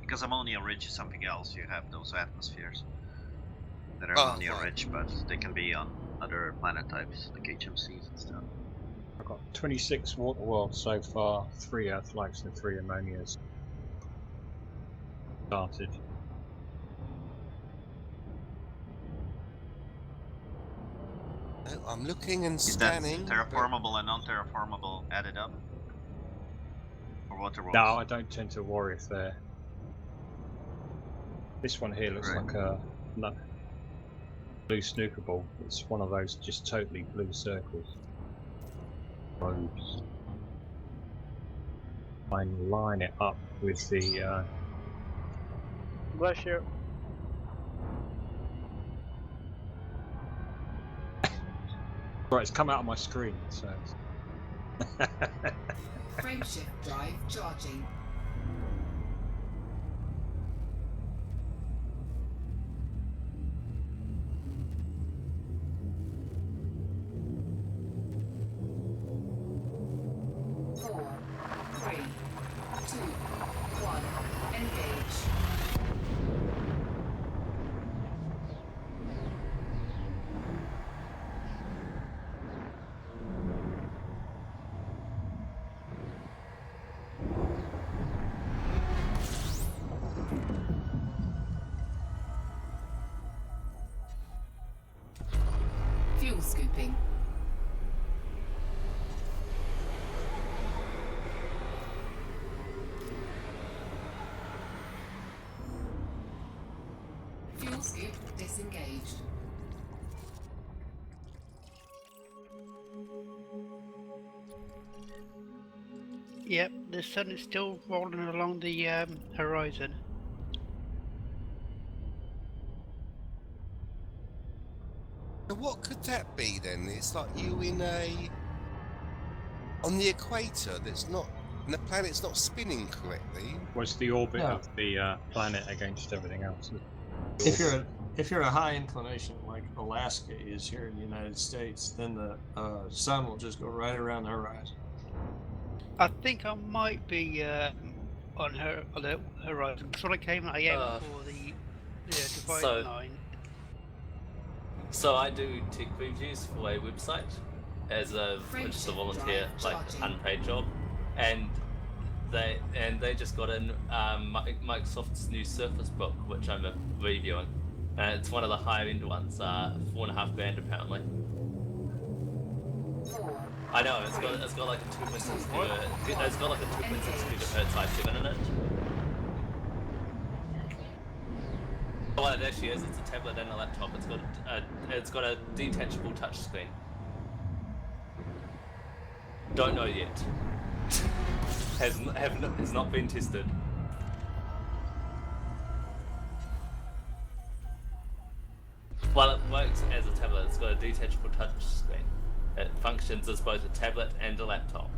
Because ammonia rich is something else. You have those atmospheres that are Oh, ammonia right. rich, but they can be on other planet types, like HMCs and stuff. I've got 26 water worlds so far, 3 Earth-likes and 3 ammonias. Started. I'm looking and Is that scanning. terraformable and non-terraformable added up? Or water worlds? No, I don't tend to worry if they're... This one here looks like a blue snooker ball. It's one of those just totally blue circles. Robes. I line it up with the... Bless you. Right, it's come out of my screen, so... Frameshift drive charging. Four, three, two, one, engage. Fuel scooping. Fuel scoop disengaged. Yep, the sun is still rolling along the horizon. Now what could that be then? It's like you in on the equator that's not, and the planet's not spinning correctly. Was the orbit No. of the planet against everything else? If you're a high inclination like Alaska is here in the United States, then the sun will just go right around the horizon. I think I might be on the horizon because when I came I aimed for the dividing line. So I do tech reviews for a website as a just a volunteer, like unpaid job, and they just got in Microsoft's new Surface Book, which I'm reviewing, and it's one of the higher end ones, $4.5 grand apparently. I know it's got like a 2.6 gigahertz i7 in it. Well, it actually is. It's a tablet and a laptop. It's got a detachable touchscreen. Don't know yet. Has not been tested. Well, it works as a tablet. It's got a detachable touchscreen. It functions as both a tablet and a laptop.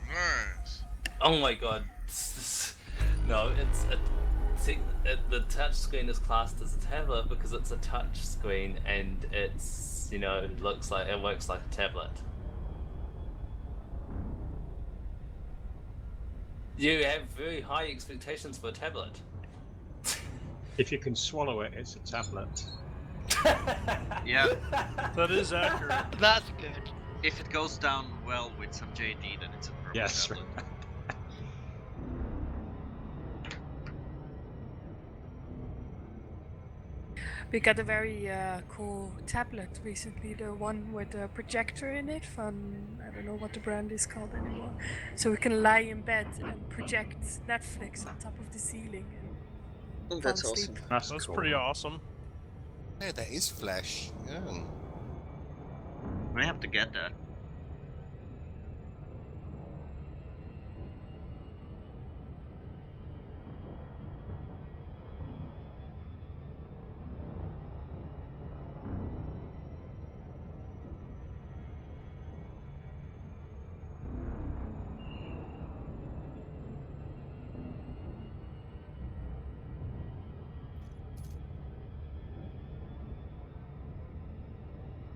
Alright. Oh my god. No, it's a. See, the touch screen is classed as a tablet because it's a touch screen and it's, you know, it works like a tablet. You have very high expectations for a tablet. If you can swallow it, it's a tablet. Yeah, That is accurate. That's good. if it goes down well with some JD, then it's a purple Yes. tablet. We got a very cool tablet recently, the one with a projector in it from, I don't know what the brand is called anymore. So we can lie in bed and project Netflix on top of the ceiling and fall That's asleep. awesome. That's cool. pretty awesome. Yeah, that is Flash. Yeah. We have to get that.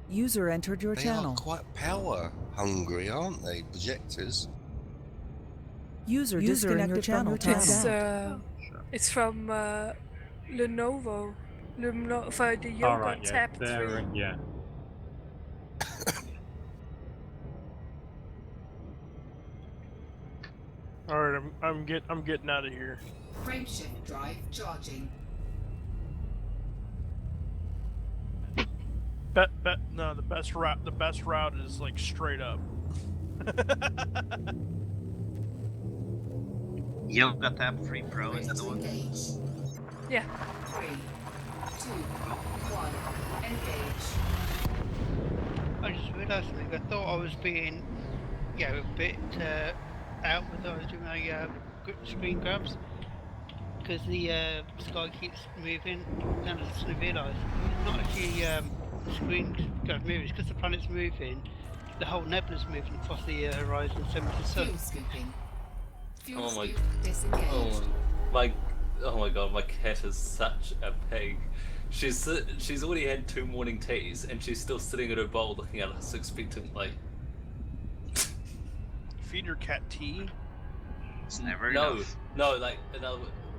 User entered your They channel. are quite power hungry, aren't they? Projectors. User disconnected from your channel. It's from Lenovo. For the Yoga Alright, yeah. Tab 3. They're, yeah. All right, I'm getting out of here. Frameshift drive charging. No, the best route is like straight up. Yoga Tab 3 Pro is that the one? Engage. Yeah. 3, 2, 1, engage. I just realised something. I thought I was being, a bit out with I was doing my screen grabs because the sky keeps moving, and I just realised it's not actually screen grab moving. It's because the planet's moving. The whole nebula's moving across the horizon, same as the sun. Fuel scooping. Fuel Oh my- scoop disengaged. Oh my god, my cat is such a pig. She's already had 2 morning teas and she's still sitting in her bowl looking at us expectantly. Feed your cat tea. It's never No, enough. no, like,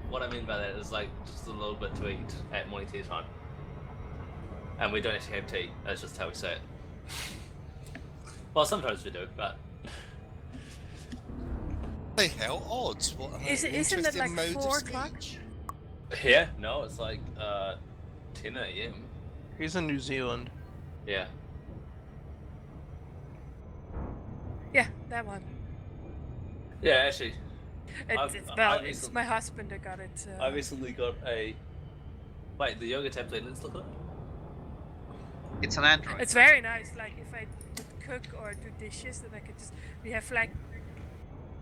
what I mean by that is like just a little bit to eat at morning tea time. And we don't actually have tea, that's just how we say it. Well, sometimes we do, but... Hey, how odd. What an Isn't it interesting like mode of 4 o'clock? speech. Yeah, no, it's like 10 a.m. He's in New Zealand. Yeah. Yeah, that one. Yeah, actually, It's my husband that got it. I recently got a... Wait, the yoga tablet, let's look at it. It's an Android. It's very nice. Like if I cook or do dishes, then I could we have like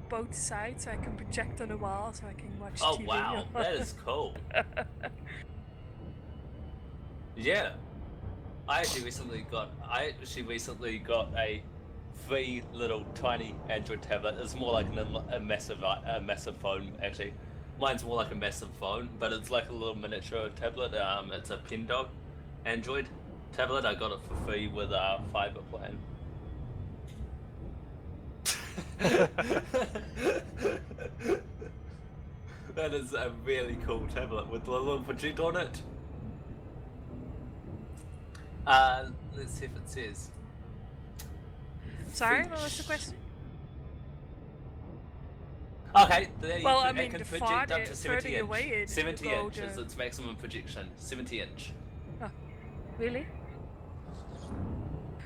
both sides, so I can project on the wall, so I can watch Oh TV. wow, that is cool. Yeah, I actually recently got a free little tiny Android tablet. It's more like a massive phone actually. Mine's more like a massive phone, but it's like a little miniature tablet. It's a PinDog Android tablet. I got it for free with a fiber plan. That is a really cool tablet with a little projector on it. Let's see if it says. Sorry, what was the question? Okay, there you Well, go. I It mean, can the project up to further 70 away inch. it 70 go, inch is the- its maximum projection. 70 inch. Oh, really?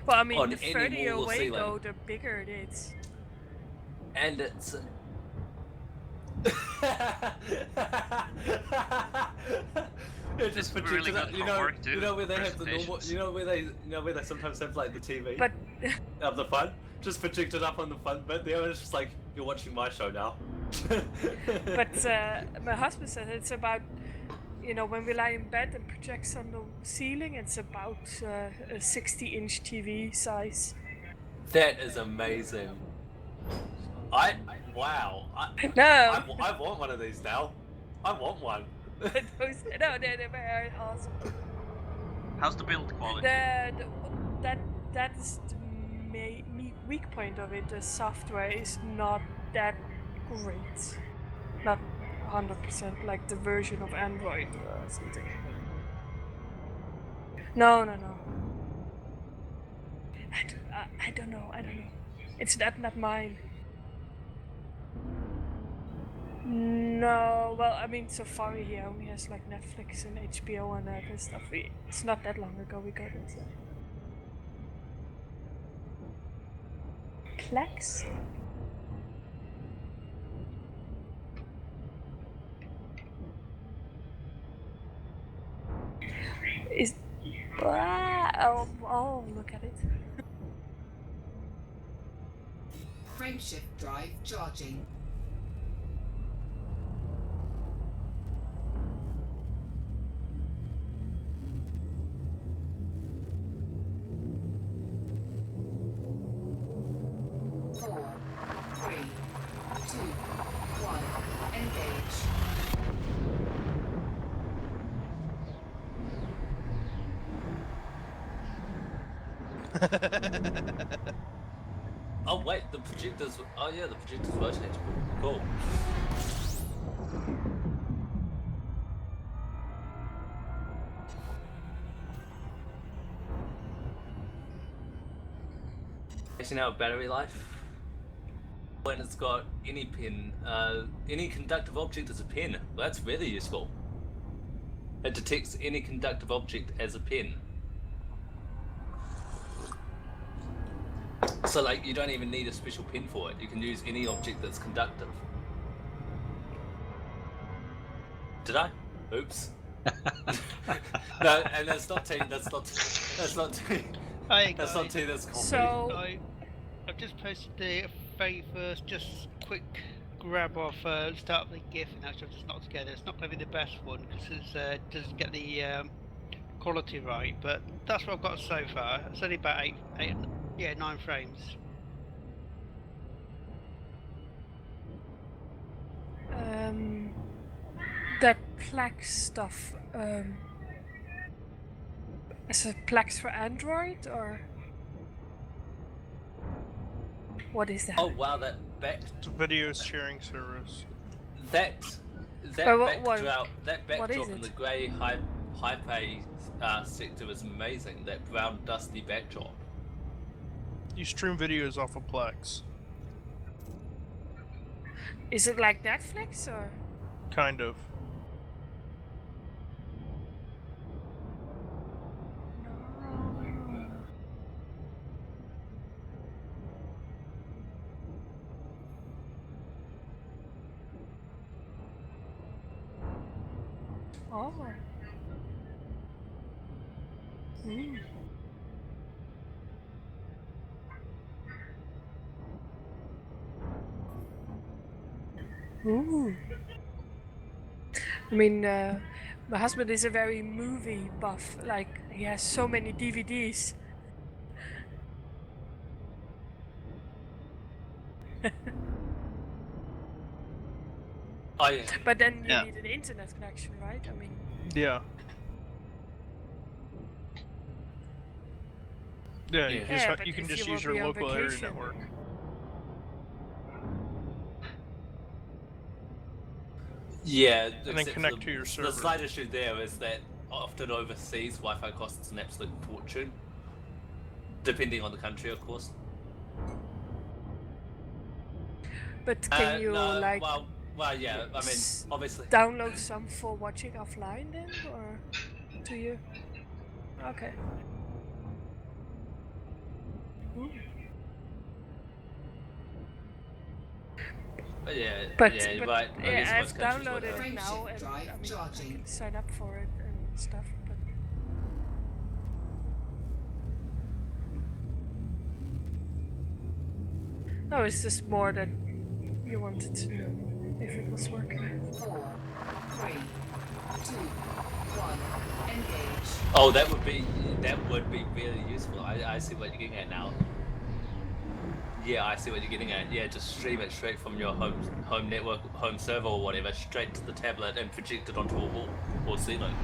Well, I mean, On the any further you wall or away ceiling. go, the bigger it is. And it's... It just It's really projected good up, for you know, work, too, you know where they have the normal, presentations. you know where they sometimes have like the TV But of the front, just projected up on the front bit there, and it's just like, you're watching my show now. my husband said it's about, when we lie in bed and projects on the ceiling, it's about a 60-inch TV size. That is amazing. I wow. No. I want one of these now. I want one. No, they're very awesome. How's the build quality? That is the weak point of it. The software is not that great. Not 100% like the version of Android or something. No. I don't know. It's not mine. No, well, I mean, Safari here only has like Netflix and HBO and that and stuff. It's not that long ago we got it. So. Plex? Is oh, look at it. Frameshift drive charging. Four, three, two, one, engage. Oh wait, the projectors. Oh yeah, the projectors rotate. Cool. Actually, now battery life. When it's got any pin, any conductive object as a pin. Well, that's really useful. It detects any conductive object as a pin. So like you don't even need a special pin for it. You can use any object that's conductive. Did I? Oops. No, and that's not tea. That's not tea. Hi That's guys. not tea. That's coffee. So I've just posted the very first, just quick grab of start of the GIF and actually I've just knocked together. It's not going to be the best one because it doesn't get the quality right, but that's what I've got so far. It's only about 9 frames. That Plex stuff. Is it Plex for Android or what is that? Oh wow, that back. It's a video sharing service. That backdrop in the grey high pay sector is amazing. That brown dusty backdrop. You stream videos off of Plex. Is it like Netflix or? Kind of. Oh. Mm. Ooh. I mean, my husband is a very movie buff. Like, he has so many DVDs. Oh yeah. But then you need an internet connection, right? I mean. Yeah. Yeah, you can just use your local area network. Yeah, and then connect to your server. The slight issue there is that often overseas Wi-Fi costs an absolute fortune, depending on the country, of course. But can you like? Well, yeah. I mean, obviously. Download some for watching offline then, or do you? Okay. Ooh. But right. I've downloaded it now and I can sign up for it and stuff. But no, it's just more that you wanted to know if it was working. 4, 3, 2, 1, engage. Oh, that would be really useful. I see what you're getting at now. Yeah, I see what you're getting at. Yeah, just stream it straight from your home network, home server or whatever, straight to the tablet and project it onto a wall or ceiling.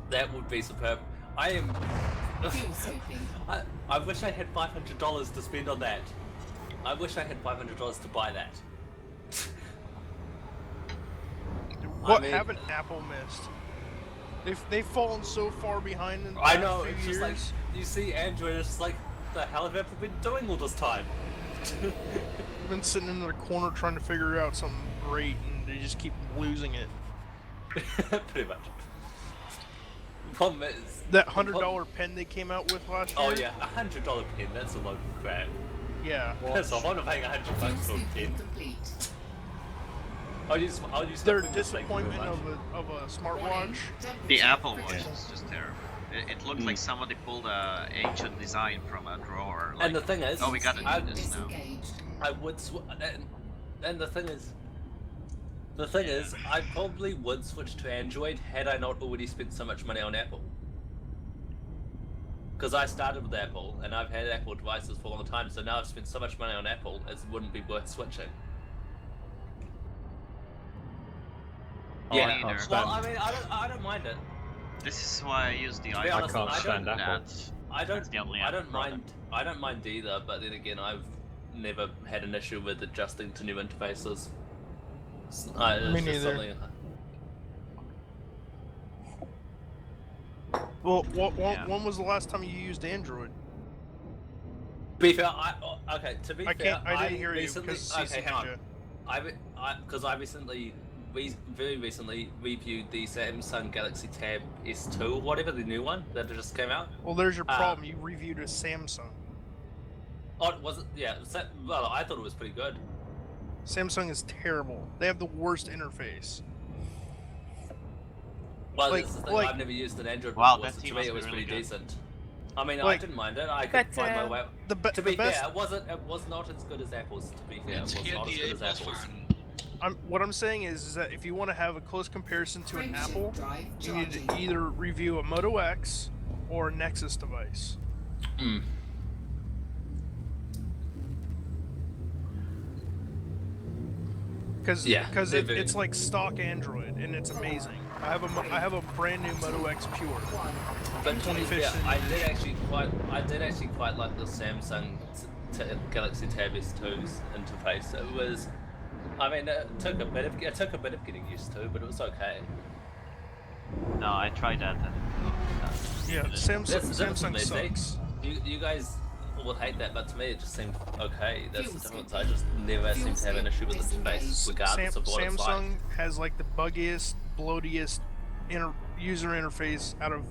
That would be superb. I am. I wish I had $500 to spend on that. I wish I had $500 to buy that. What haven't Apple missed? They've fallen so far behind in the I past know, few it's years. just like, you see Android, it's just like, the hell have Apple been doing all this time? I've been sitting in the corner trying to figure out something great, and they just keep losing it. Pretty much. The problem is... That $100 pen they came out with last year? Oh yeah, $100 pen, that's a load of crap. Yeah. That's a lot of paying $100 for a pen. I'll use their disappointment of a smartwatch. The Apple Watch is just terrible. It looked like somebody pulled a ancient design from a drawer. Like, and the thing is, oh, we gotta do this now. I would, and the thing is, I probably would switch to Android had I not already spent so much money on Apple. Because I started with Apple, and I've had Apple devices for a long time, so now I've spent so much money on Apple, it wouldn't be worth switching. Yeah, well, I mean, I don't mind it. This is why I use the iPhone. I can't stand Apple. I don't mind either, but then again, I've never had an issue with adjusting to new interfaces. Me neither. Well, when was the last time you used Android? To be fair, okay. To be fair, I didn't hear you because okay, hang on. Because I recently, very recently reviewed the Samsung Galaxy Tab S2 or whatever, the new one that just came out. Well, there's your problem. You reviewed a Samsung. Oh, was it? Yeah. Well, I thought it was pretty good. Samsung is terrible. They have the worst interface. Well, this is the thing, I've never used an Android before, so to me it was pretty decent. I mean, I didn't mind it. I could find my way. To be fair, it was not as good as Apple's. To be fair, it was not as good as Apple's. What I'm saying is that if you want to have a close comparison to an Apple, you need to either review a Moto X or a Nexus device. Because it's like stock Android and it's amazing. I have a brand new Moto X Pure. But to be fair, I did actually quite like the Samsung Galaxy Tab S2's interface. It was, I mean, it took a bit of getting used to, but it was okay. No, I tried that. Yeah, Samsung sucks. You guys will hate that, but to me it just seemed okay. That's the difference. I just never seem to have an issue with the interface, regardless of what it's like. Samsung has like the buggiest, bloatiest user interface out of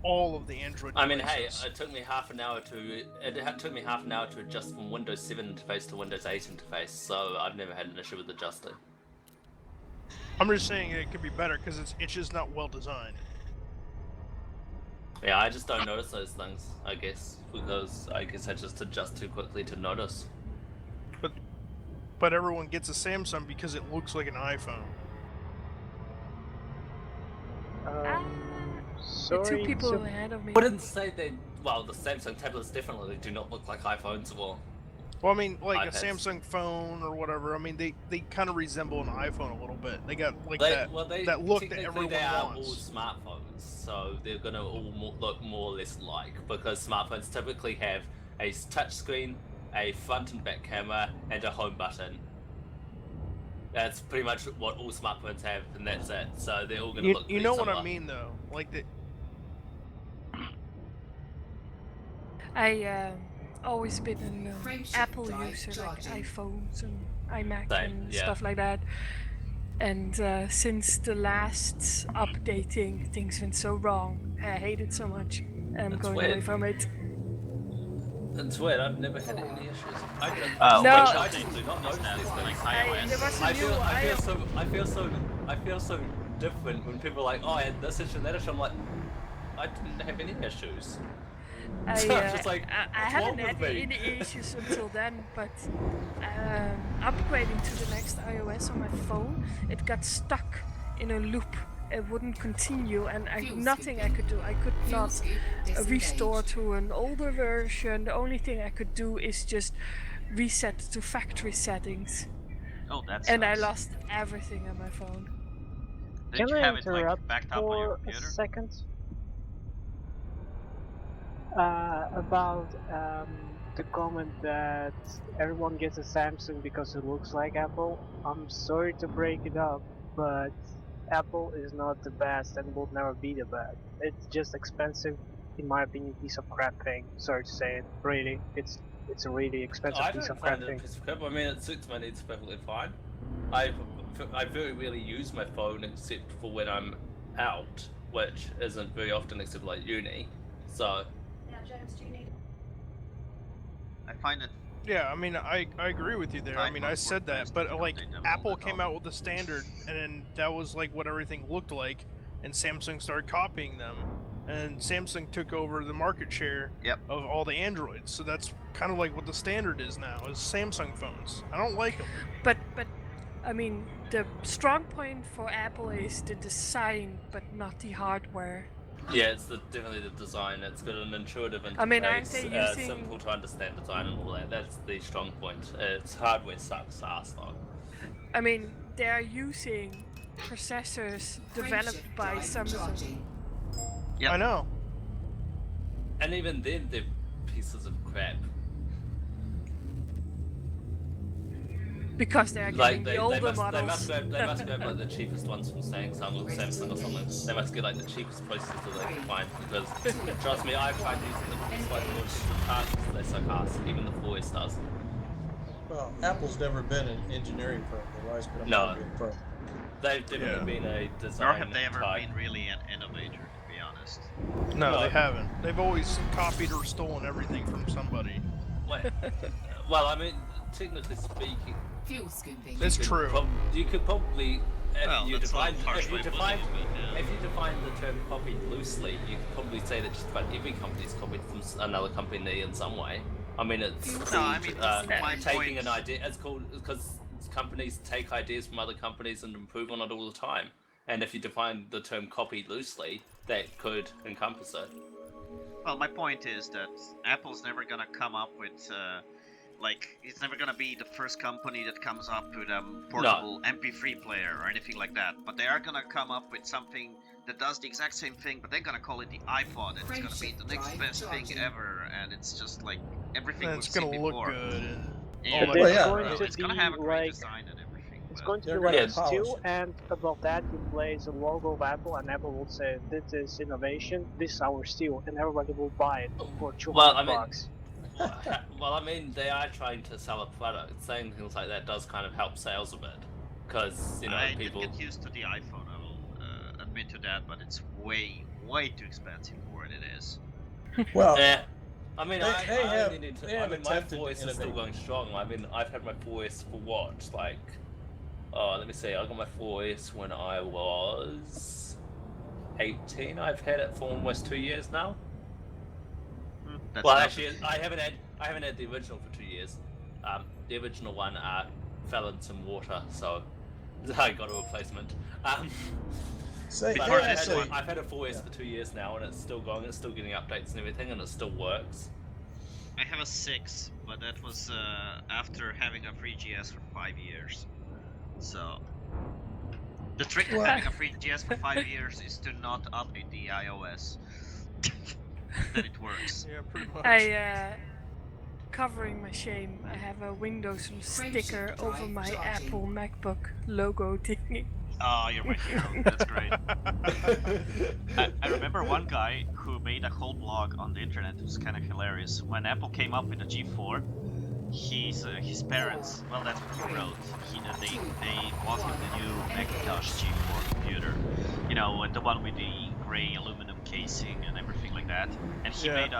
all of the Android devices. I mean, hey, it took me half an hour to adjust from Windows 7 interface to Windows 8 interface, so I've never had an issue with adjusting. I'm just saying it could be better because it's just not well designed. Yeah, I just don't notice those things, I guess, because I guess I just adjust too quickly to notice. But everyone gets a Samsung because it looks like an iPhone. Sorry, two people ahead of me. I wouldn't say they. Well, the Samsung tablets definitely do not look like iPhones or. Well, I mean, like iPads. a Samsung phone or whatever. I mean, they kind of resemble an iPhone a little bit. They got like that look that everyone they are wants. all smartphones, so they're gonna all look more or less alike because smartphones typically have a touch screen, a front and back camera, and a home button. That's pretty much what all smartphones have, and that's it. So they're all gonna look. You know what I mean, though, like the. I always been an Apple user, like iPhones and iMac and stuff like that. And since the last updating, things went so wrong. I hate it so much. I'm going away from it. It's weird. I've never had any issues. I do not notice these things. I feel so different when people are like, "Oh, I had this issue, that issue." I'm like, I didn't have any issues. I haven't had any issues until then, but upgrading to the next iOS on my phone, it got stuck in a loop it wouldn't continue, and nothing I could do. I could not restore to an older version. The only thing I could do is just reset to factory settings. Oh, that's. And I lost everything on my phone. Didn't Can you I have it like interrupt backed up on your for a computer? second? About the comment that everyone gets a Samsung because it looks like Apple. I'm sorry to break it up, but Apple is not the best and will never be the best. It's just expensive, in my opinion, piece of crap thing. Sorry to say it, really. It's a really expensive I piece don't of crap find it a thing. piece of crap. I mean, it suits my needs perfectly fine. I very rarely use my phone except for when I'm out, which isn't very often except like uni. So. Yeah, James, do you need? I find it. Yeah, I mean, I agree with you there. I mean, I said that, but like Apple came out with a standard, and then that was like what everything looked like, and Samsung started copying them, and Samsung took over the market share of all the Androids. So that's kind of like what the standard is now, is Samsung phones. I don't like them. But I mean, the strong point for Apple is the design, but not the hardware. Yeah, it's definitely the design. It's got an intuitive interface, I mean, aren't they using... simple to understand design and all that. That's the strong point. Its hardware sucks ass though. I mean, they are using processors developed by Samsung. I know. And even then, they're pieces of crap. Because they are getting the older models. They must grab like the cheapest ones from Samsung or something. They must get like the cheapest processors they can find, because trust me, I've tried using them. It's like the parts, they suck ass. Even the 4S does. Well, Apple's never been an engineering firm. They've always been a No. marketing firm. They've definitely been a design. Nor have they ever type. been really an innovator, to be honest. No, they haven't. They've always copied or stolen everything from somebody. Well, I mean, technically speaking, fuel scooping. It's true. You could probably, if you define the term copied loosely, you could probably say that just about every company's copied from another company in some way. I mean, it's taking an idea. It's called because companies take ideas from other companies and improve on it all the time. And if you define the term copied loosely, that could encompass it. Well, my point is that Apple's never gonna come up with, it's never gonna be the first company that comes up with a portable MP3 player or anything like that. But they are gonna come up with something that does the exact same thing, but they're gonna call it the iPod, and it's gonna be the next best thing ever, and it's just like everything we've seen before. It's gonna look good. And it's gonna have a great design and everything. It's going to be like a stew, and above that you place a logo of Apple, and Apple will say, "This is innovation. This is our stew," and everybody will buy it for $200. Well, I mean, they are trying to sell a product. Saying things like that does kind of help sales a bit, because people. I did get used to the iPhone. I will admit to that, but it's way too expensive for what it is. Well, yeah. I mean, my 4S is still going strong. I mean, I've had my 4S for what, like. Oh, let me see. I got my 4S when I was 18. I've had it for almost 2 years now. Well, actually, I haven't had the original for 2 years. The original one fell in some water, so I got a replacement. I've had a 4S for 2 years now, and it's still going. It's still getting updates and everything, and it still works. I have a 6, but that was after having a 3GS for 5 years. So the trick of having a 3GS for 5 years is to not update the iOS. Then it works. Yeah, pretty much. Covering my shame, I have a Windows sticker over my Apple MacBook logo thingy. Oh, you're my hero. That's great. I remember one guy who made a whole blog on the internet. It was kind of hilarious. When Apple came up with the G4, his parents, well, that's what he wrote. They bought him the new Macintosh G4 computer. You know, the one with the gray aluminum casing and everything like that. And he made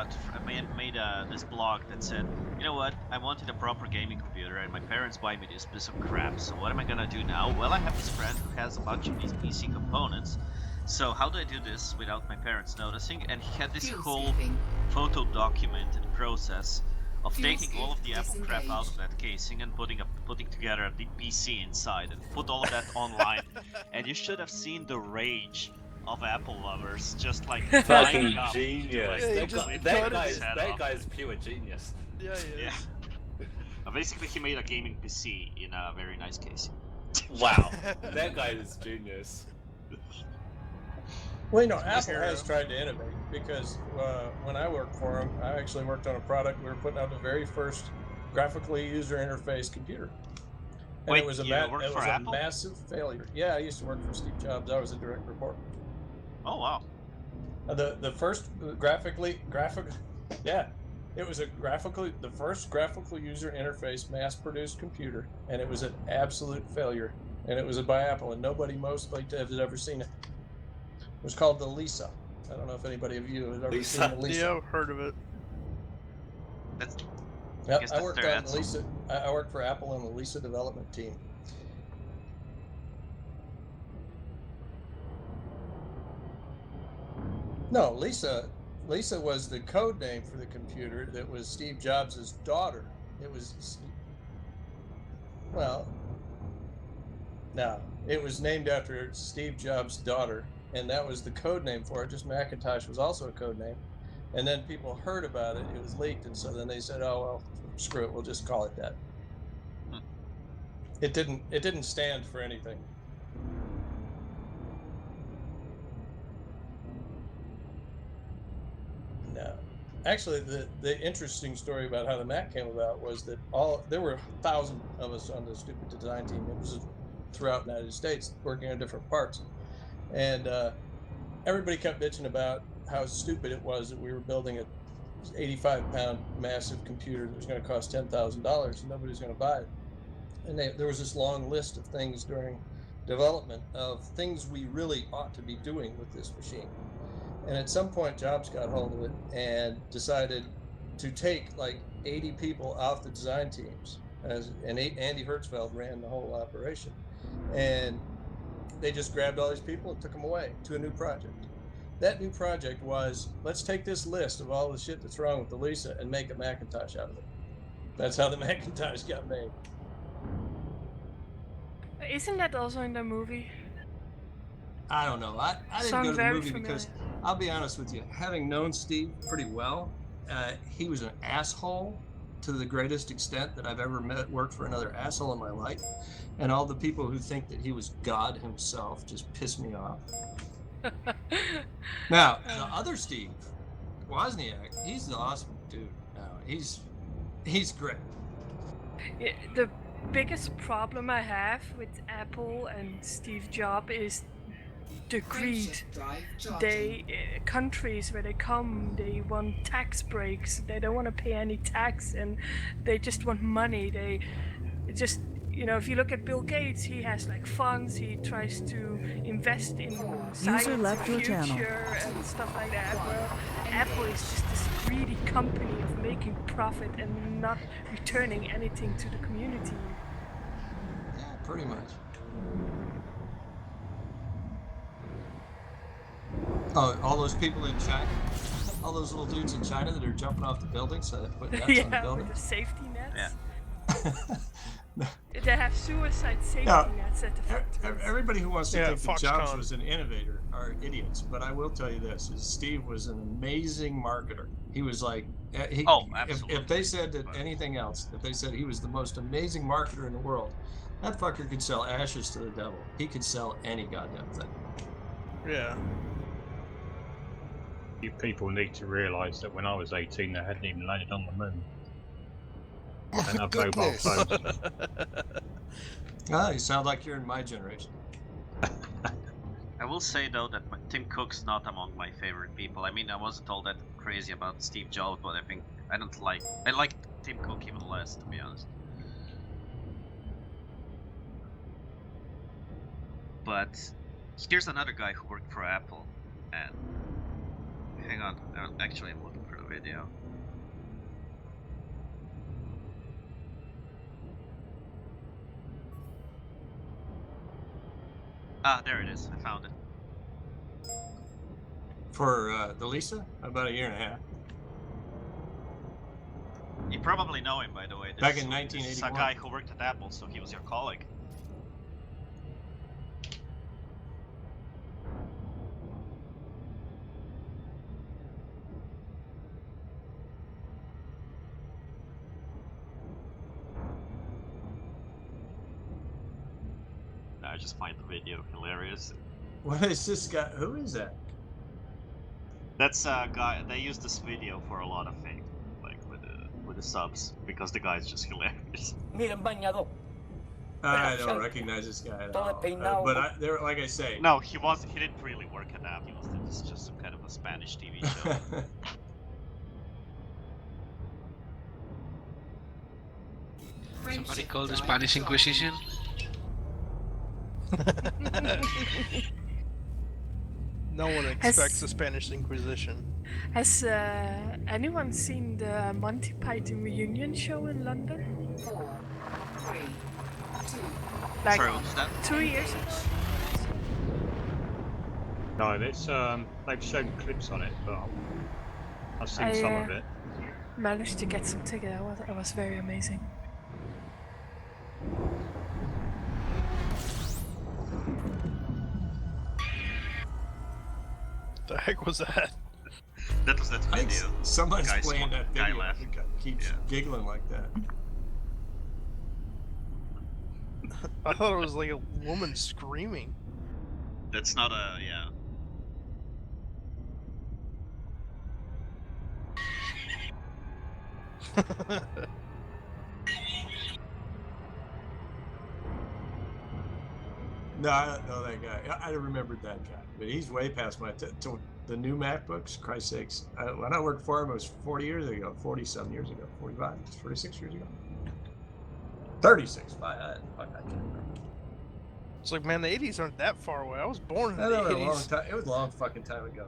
this blog that said, you know what, I wanted a proper gaming computer and my parents buy me this piece of crap. So what am I gonna do now? Well, I have this friend who has a bunch of these PC components. So how do I do this without my parents noticing? And he had this whole photo documented process of Fuel taking all of the stick Apple crap out disengaged. of that casing and putting together a PC inside and put all of that online. And you should have seen the rage of Apple lovers just like Fucking lining up genius. to like Yeah, he that just guy, completely that rip gutted guy, his is, it. head that off. guy is pure genius. Yeah, he Yeah. is. Basically, he made a gaming PC in a very nice case. Wow, that guy is genius. Well, you know, He's my Apple hero. has tried to innovate because when I worked for them, I actually worked on a product. We were putting out the very first graphically user interface computer, and Wait, it was you worked for a Apple? massive failure. Yeah, I used to work for Steve Jobs. I was a direct report. Oh wow. The first yeah, it was the first graphical user interface mass-produced computer, and it was an absolute failure. And it was by Apple, and nobody mostly has ever seen it. It was called the Lisa. I don't know if anybody of you has ever Lisa. seen the Lisa. Yeah, I've heard of it. That's Yep, guess I that's worked their on the answer. Lisa. I worked for Apple on the Lisa development team. No, Lisa was the code name for the computer that was Steve Jobs' daughter. It was, well, no, it was named after Steve Jobs' daughter, and that was the code name for it. Just Macintosh was also a code name. And then people heard about it. It was leaked, and so then they said, "Oh well, screw it. We'll just call it that." It didn't stand for anything. No. Actually, the interesting story about how the Mac came about was that there were 1,000 of us on the stupid design team. It was throughout the United States working on different parts, and everybody kept bitching about how stupid it was that we were building a 85-pound massive computer that was going to cost $10,000 and nobody was going to buy it. And there was this long list of things during development of things we really ought to be doing with this machine. And at some point, Jobs got hold of it and decided to take like 80 people off the design teams. And Andy Hertzfeld ran the whole operation. And they just grabbed all these people and took them away to a new project. That new project was, let's take this list of all the shit that's wrong with the Lisa and make a Macintosh out of it. That's how the Macintosh got made. Isn't that also in the movie? I don't know. I didn't Sound go to the very movie because, familiar. I'll be honest with you, having known Steve pretty well, he was an asshole to the greatest extent that I've ever worked for another asshole in my life. And all the people who think that he was God himself just piss me off. Now, the other Steve, Wozniak, he's the awesome dude. He's great. Yeah, the biggest problem I have with Apple and Steve Jobs is the greed. Countries where they come, they want tax breaks. They don't want to pay any tax, and they just want money. They just, if you look at Bill Gates, he has like funds. He tries to invest in science and future and stuff like that. Where Apple is just this greedy company of making profit and not returning anything to the community. Yeah, pretty much. Oh, all those people in China, all those little dudes in China that are jumping off the buildings, putting nets on the buildings. With the safety nets. Yeah. They have suicide safety nets at the factories. Everybody who wants to think that Foxconn. Jobs was an innovator are idiots. But I will tell you this: is Steve was an amazing marketer. He was like, absolutely. If they said that anything else, if they said he was the most amazing marketer in the world, that fucker could sell ashes to the devil. He could sell any goddamn thing. Yeah. You people need to realise that when I was 18, they hadn't even landed on the moon. My And mobile goodness. phones. You sound like you're in my generation. I will say though that Tim Cook's not among my favorite people. I mean, I wasn't all that crazy about Steve Jobs, but I like Tim Cook even less, to be honest. But here's another guy who worked for Apple, and hang on, I'm looking for the video. Ah, there it is. I found it. For the Lisa, about a year and a half. You probably know him, by the way. Back in This is a 1981. guy who worked at Apple, so he was your colleague. I just find the video hilarious. What is this guy? Who is that? That's a guy. They use this video for a lot of things, like with the subs, because the guy's just hilarious. I don't recognize this guy at all. But there, like I say, No, he didn't really work at Apple. It was just some kind of a Spanish TV show. Somebody called the Spanish Inquisition. No one expects the Spanish Inquisition. Has anyone seen the Monty Python reunion show in London? 4, 3, 2. Like Sorry, what was that? 2 years ago? No, it's they've shown clips on it, but I've seen some of it. Managed to get some ticket. It was very amazing. The heck was that? That was that video. Somebody's Guy playing that guy video. laughing. Keeps giggling like that. I thought it was like a woman screaming. That's not a No, I don't know that guy. I remembered that guy, but he's way past my to the new MacBooks. Christ's sakes! When I worked for him, it was 40 years ago, 40-some years ago, 45, 46 years ago, 36. I can't remember. It's like, man, the 80s aren't that far away. I was born in I the know, 80s. it was a long fucking time ago.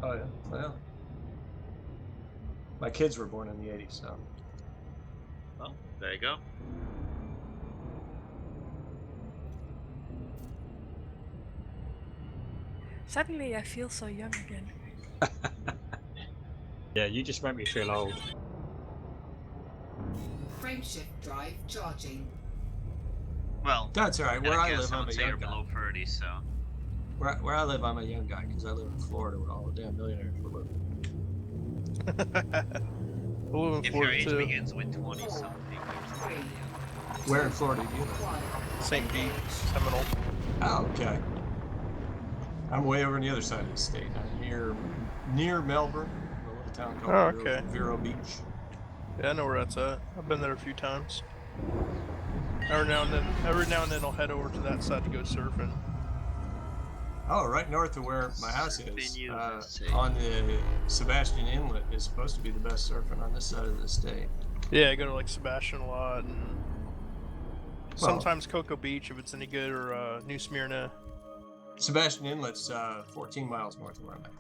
Oh yeah, well, my kids were born in the 80s, so. Well, there you go. Suddenly I feel so young again. Yeah, you just make me feel old. Frameshift drive charging. Well, That's all right. Where I live, I I'm would a say young you're guy. below 30, so. Where I live, I'm a young guy because I live in Florida where all the damn millionaires were living. If your age begins with 20 something, Where in Florida do you live? St. Pete, Seminole. Oh, okay. I'm way over on the other side of the state. I'm near Melbourne, a little town called Vero Beach. Yeah, I know where that's at. I've been there a few times. Every now and then I'll head over to that side to go surfing. Oh, right north of where my house is, on the Sebastian Inlet, is supposed to be the best surfing on this side of the state. Yeah, I go to like Sebastian a lot, and sometimes Cocoa Beach if it's any good, or New Smyrna. Sebastian Inlet's 14 miles north of where I'm at.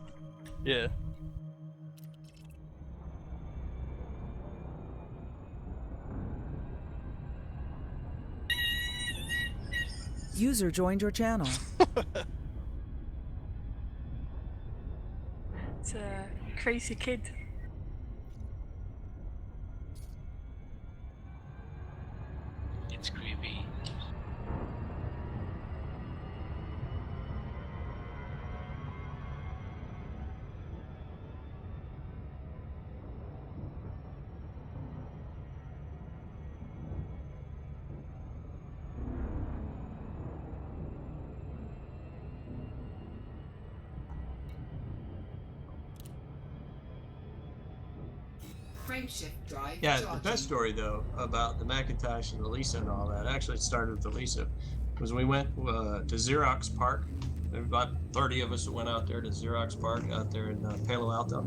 Yeah. User joined your channel. It's a crazy kid. It's creepy. Frameshift drive Yeah, charging. the best story though about the Macintosh and the Lisa and all that actually started with the Lisa, was we went to Xerox Park. There were about 30 of us that went out there to Xerox Park out there in Palo Alto,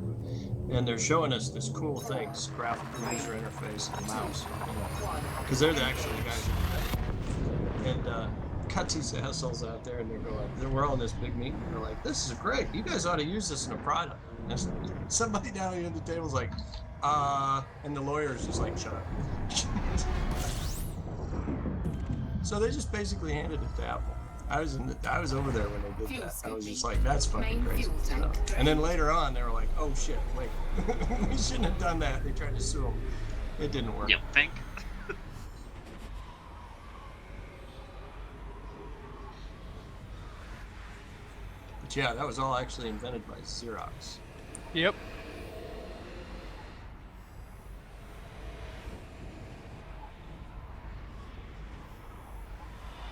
and they're showing us this cool thing, this graphical user interface and mouse, because they're actually the guys who did it. And got these assholes out there, and they're going, we're all in this big meeting, and they're like, "This is great. You guys ought to use this in a product." And somebody down here at the table's like, and the lawyer's just like, "Shut up." So they just basically handed it to Apple. I was over there when they did that. I was just like, that's fucking crazy. And then later on, they were like, "Oh shit, wait, we shouldn't have done that." They tried to sue them. It didn't work. You think? But yeah, that was all actually invented by Xerox. Yep.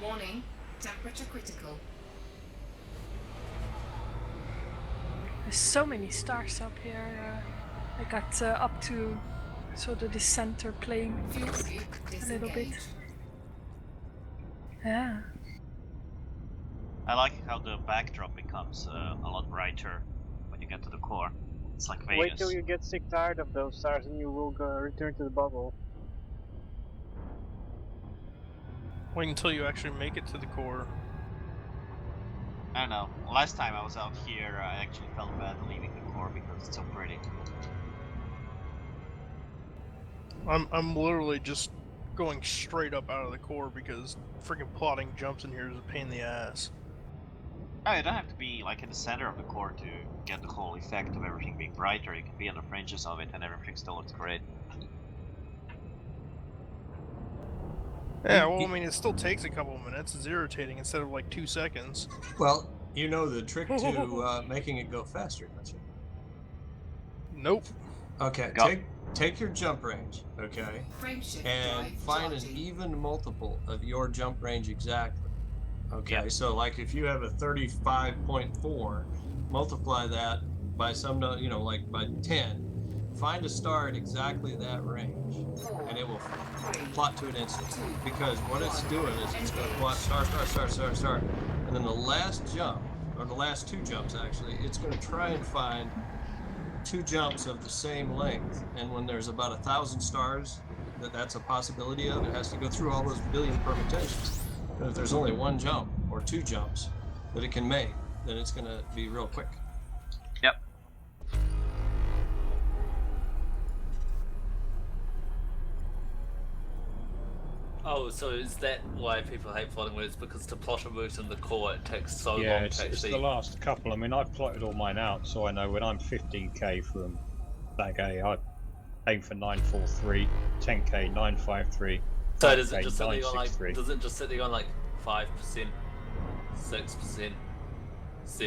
Warning, temperature critical. There's so many stars up here. I got up to sort of the center plane Fuel scoop a little bit. disengaged. Yeah. I like how the backdrop becomes a lot brighter when you get to the core. It's like Vegas. Wait till you get sick tired of those stars and you will return to the bubble. Wait until you actually make it to the core. I don't know. Last time I was out here, I actually felt bad leaving the core because it's so pretty. I'm literally just going straight up out of the core because freaking plotting jumps in here is a pain in the ass. Oh, you don't have to be like in the center of the core to get the whole effect of everything being brighter. You can be on the fringes of it and everything still looks great. Yeah, well, I mean, it still takes a couple of minutes. It's irritating instead of like 2 seconds. Well, you know the trick to making it go faster, don't you? Nope. Okay, take your jump range, okay, and find an even multiple of your jump range exactly. Okay, Yep. so like if you have a 35.4, multiply that by some, you know, like by 10. Find a star at exactly that range, and it will plot to it instantly. Because what it's doing is it's going to plot star, star, star, star, star, and then the last jump, or the last two jumps actually, it's going to try and find 2 jumps of the same length. And when there's about 1,000 stars that's a possibility of, it has to go through all those billion permutations. But if there's only 1 jump or 2 jumps that it can make, then it's going to be real quick. Yep. Oh, so is that why people hate plotting routes? Because to plot a route in the core, it takes so long to it's actually... the last couple. I mean, I've plotted all mine out, so I know when I'm 15k from Stag A, I aim for 943, 10k 953. So does it 5K, just sit there on like? 963. Does it just sit there on like 5%, 6%?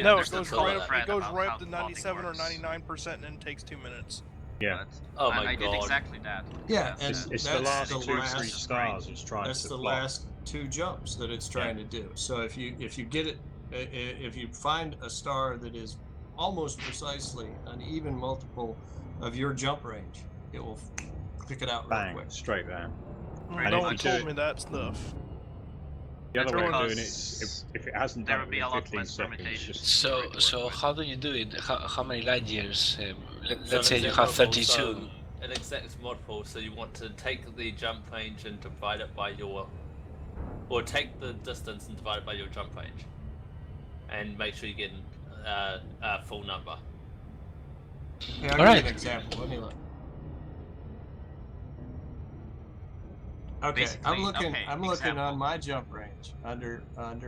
No, there's it goes the right thought up. thread It goes about right how up to the plotting 97 or works. 99%, and then takes 2 minutes. Yeah. Oh And my I god. did exactly that. Yeah, and It's that's the last the 2, last 3 stars it's trying That's to the plot. last 2 jumps that it's trying to do. So if you get it, if you find a star that is almost precisely an even multiple of your jump range, it will pick it out real Bang, quick. straight there. Well, And no if one you do told it- me that stuff. The other way of doing it Because is if it hasn't there done would it be a within lot 15 less seconds, permutations. just So how do you do it? How many light years? Let's So say an you exact have model, 32. So an exact multiple, so you want to take the jump range and divide it by your... Or take the distance and divide it by your jump range. And make sure you get a full number. Yeah, I'll All give right. you an example. Let me look. Okay, Basically, I'm looking. okay, I'm looking example. on my jump range under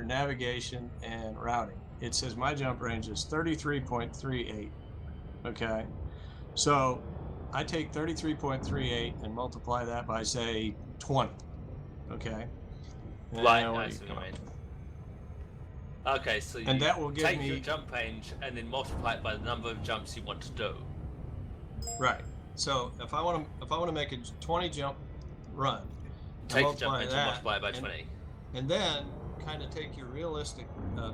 navigation and routing. It says my jump range is 33.38. Okay, so I take 33.38 and multiply that by say 20. Okay, Right, and I see what you mean. Okay, so you And that will give take me- your jump range and then multiply it by the number of jumps you want to do. Right. So if I want to make a 20 jump run, I Take the jump multiply range and that, multiply it by 20. and then kind of take your realistic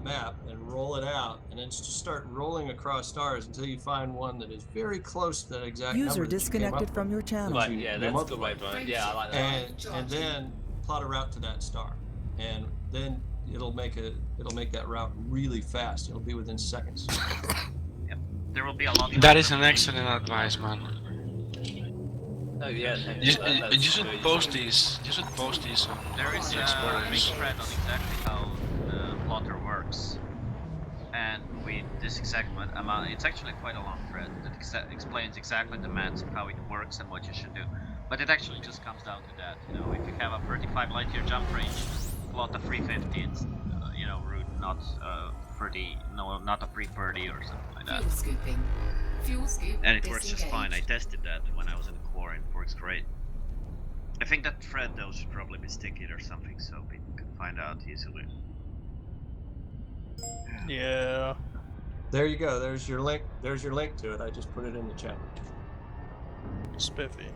map and roll it out, and then just start rolling across stars until you find one that is very close to that exact User number that you came disconnected up from with, your channel. that Right, you- yeah, you that's a good multiply. way of doing it. Yeah, I like that. And then plot a route to that star, and then it'll make that route really fast. It'll be within seconds. Yep. There will be a lot. That is an excellent advice, man. Oh yeah, thank You, you. That's you should very post useful. these. You should post these on There is the a big explorers. thread on exactly how the plotter works, and with this exact amount, it's actually quite a long thread that explains exactly the maths of how it works and what you should do. But it actually just comes down to that, you know, if you have a 35 light year jump range, plot a 350, you know, route, not not a 330 or something like that. Fuel scooping. Fuel scoop And it works just fine. I disengaged. tested that when I was in the core, and it works great. think that thread though should probably be sticky or something so people can find out easily. Yeah. There you go. There's your link. There's your link to it. I just put it in the chat. Spiffy.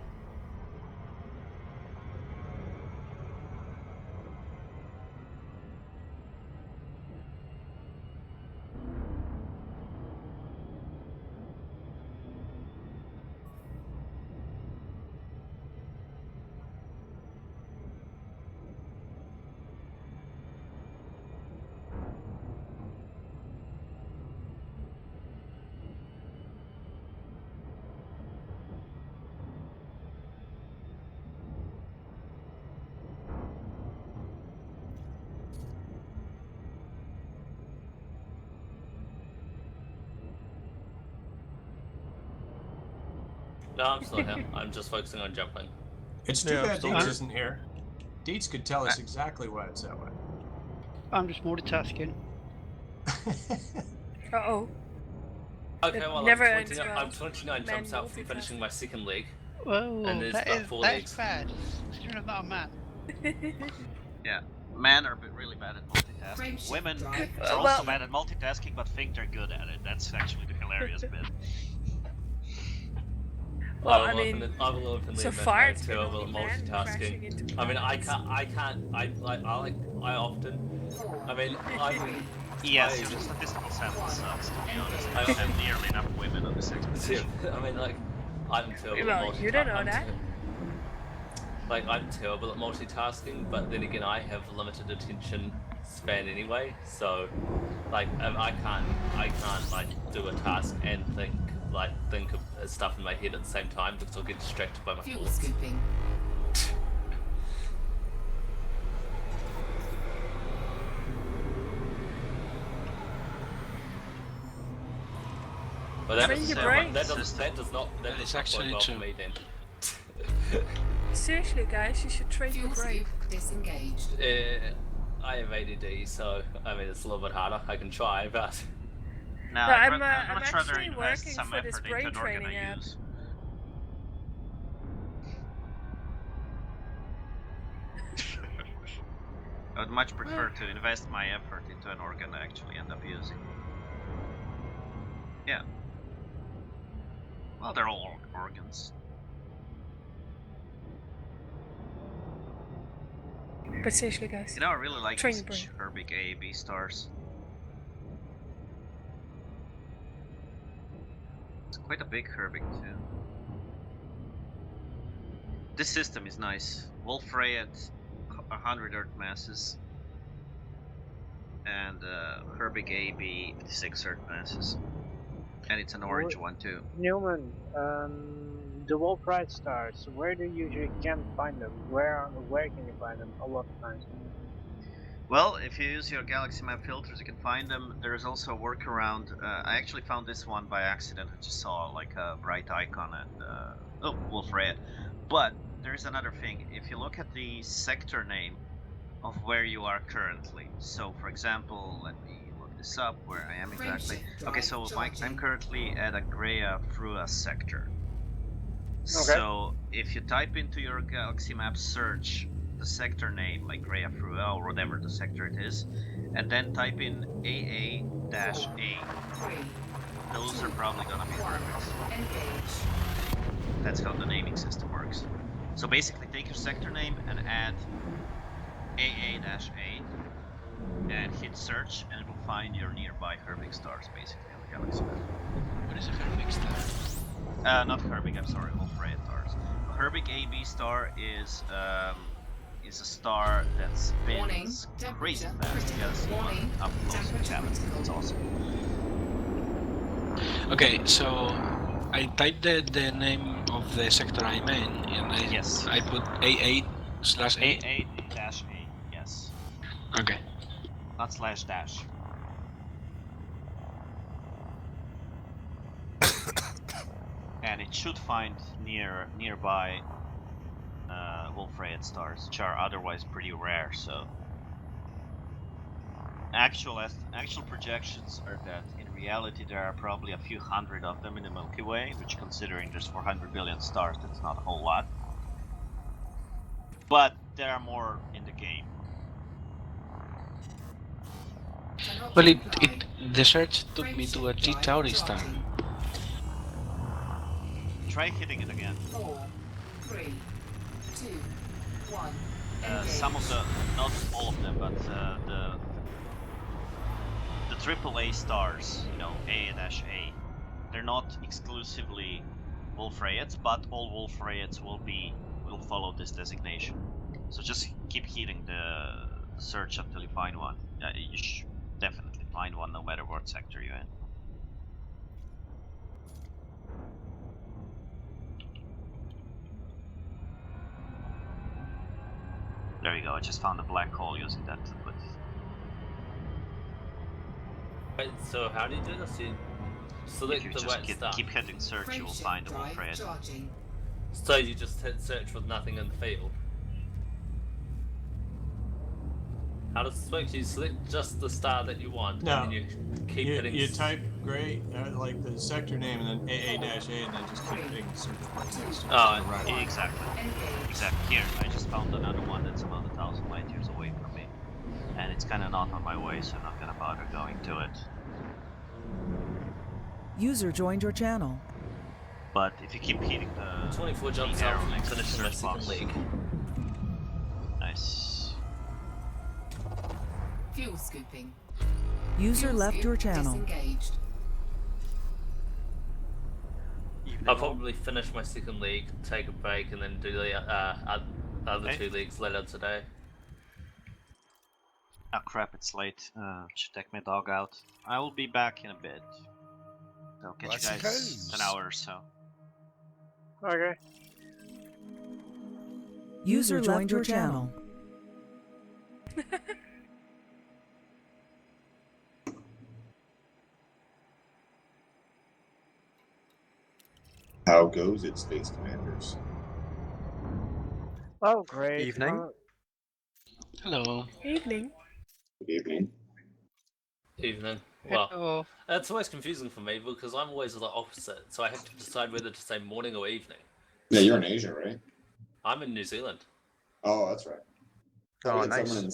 No, I'm still here. I'm just focusing on jumping. It's too Yeah, bad still Dietz here. isn't here. Dietz could tell us exactly why it's that way. I'm just multitasking. Uh-oh. Okay, It well, never I'm ends 29, well. I'm 29 Men jumps out from finishing multitasking. my second leg. Whoa, And there's about 4 that's legs. bad. Considering I'm not a man. Yeah, men are really bad at multitasking. Women are Well- also bad at multitasking, but think they're good at it. That's actually the hilarious bit. Well, I I mean, will openly so admit far I'm it's been terrible only at men crashing into multitasking. I mean, I planets. Yes, your statistical sample sucks, to be honest. I don't have nearly enough women on this expedition. I mean, like, I'm terrible Well, at multitasking. you don't know that. I'm terrible at multitasking, but then again, I have limited attention span anyway. So, like, I can't like do a task and think of stuff in my head at the same time because I'll get distracted by my Fuel thoughts. scooping. But that Train does, your that, brain. that does not That is does not actually bode well true. for me then. Seriously, guys, you should train your Fuel brain. scoop disengaged. I have ADD, so I mean it's a little bit harder. I can try, but No, I'm I'd much rather actually invest working some for this effort brain into an organ training I app. use. I would much prefer to invest my effort into an organ I actually end up using. Yeah. Well, they're all organs. But seriously, guys, You know, I really like train these your brain. Herbig AAB stars. It's quite a big Herbig too. This system is nice. Wolf-Ray at 100 Earth masses. And Herbig AB 56 Earth masses. And it's an orange one too. Newman, the Wolf-Rayet stars, where do you usually can find them? Where can you find them a lot of times? Well, if you use your Galaxy Map filters, you can find them. There is also a workaround. I actually found this one by accident. I just saw like a bright icon and Wolf-Rayet. But there's another thing. If you look at the sector name of where you are currently. So, for example, let me look this up where I am exactly. Okay, so I'm currently at a Greya Frua sector. Okay. So, if you type into your Galaxy Map search the sector name, like Greya Frua or whatever the sector it is, and then type in AA-A, those are probably gonna be Herbigs. That's how the naming system works. So basically take your sector name and add AA-A and hit search, and it will find your nearby Herbig stars basically on the Galaxy Map. What is a Herbig star? Not Herbig, I'm sorry, Wolf-Rayet stars. Herbig AB star is a star that spins crazy fast. You gotta see one up close and challenge. It's awesome. Okay, so I typed the name of the sector I'm in, and I put A8/A. AA-A, yes. Okay. Not slash dash. And it should find nearby Wolf-Rayet stars, which are otherwise pretty rare. So actual projections are that in reality there are probably a few hundred of them in the Milky Way, which, considering there's 400 billion stars, that's not a whole lot. but there are more in the game. Well, the search took me to a T-Tauristan. Try hitting it again. 4, 3, 2, 1. Some of the, not all of them, but the AAA stars, you know, A-A, they're not exclusively Wolf Rayets, but all Wolf Rayets will follow this designation. So just keep hitting the search until you find one. You should definitely find one no matter what sector you're in. There you go, I just found a black hole using that template. Wait, so how do you do this? You select if you the just white star. keep hitting search, you will find a Wolf Rayet. So you just hit search with nothing in the field. How does this work? You select just the star that you want, No. and then you keep hitting. You type gray, like the sector name, and then AA-A, and then just keep hitting the search button next to it. Right. Exactly. Exactly. Here, I just found another one that's about 1,000 light years away from me, and it's kind of not on my way, so I'm not gonna bother going to it. User joined your channel. But if you keep hitting the 24 jumps arrow out next and to the finish my search second box. league. Nice. Fuel scooping. User Fuel left scoop your channel. Disengaged. I'll probably finish my second league, take a break, and then do the other 2 leagues later today. Oh crap, it's late. Should take my dog out. I will be back in a bit. So I'll catch you guys in an hour or so. Okay. User joined your channel. How goes it, Space Commanders? Oh, great. Evening. Hello. Evening. Good evening. Evening. Well, it's always confusing for me because I'm always the opposite, so I have to decide whether to say morning or evening. Yeah, you're in Asia, right? I'm in New Zealand. Oh, that's right. Oh, We had nice. someone in the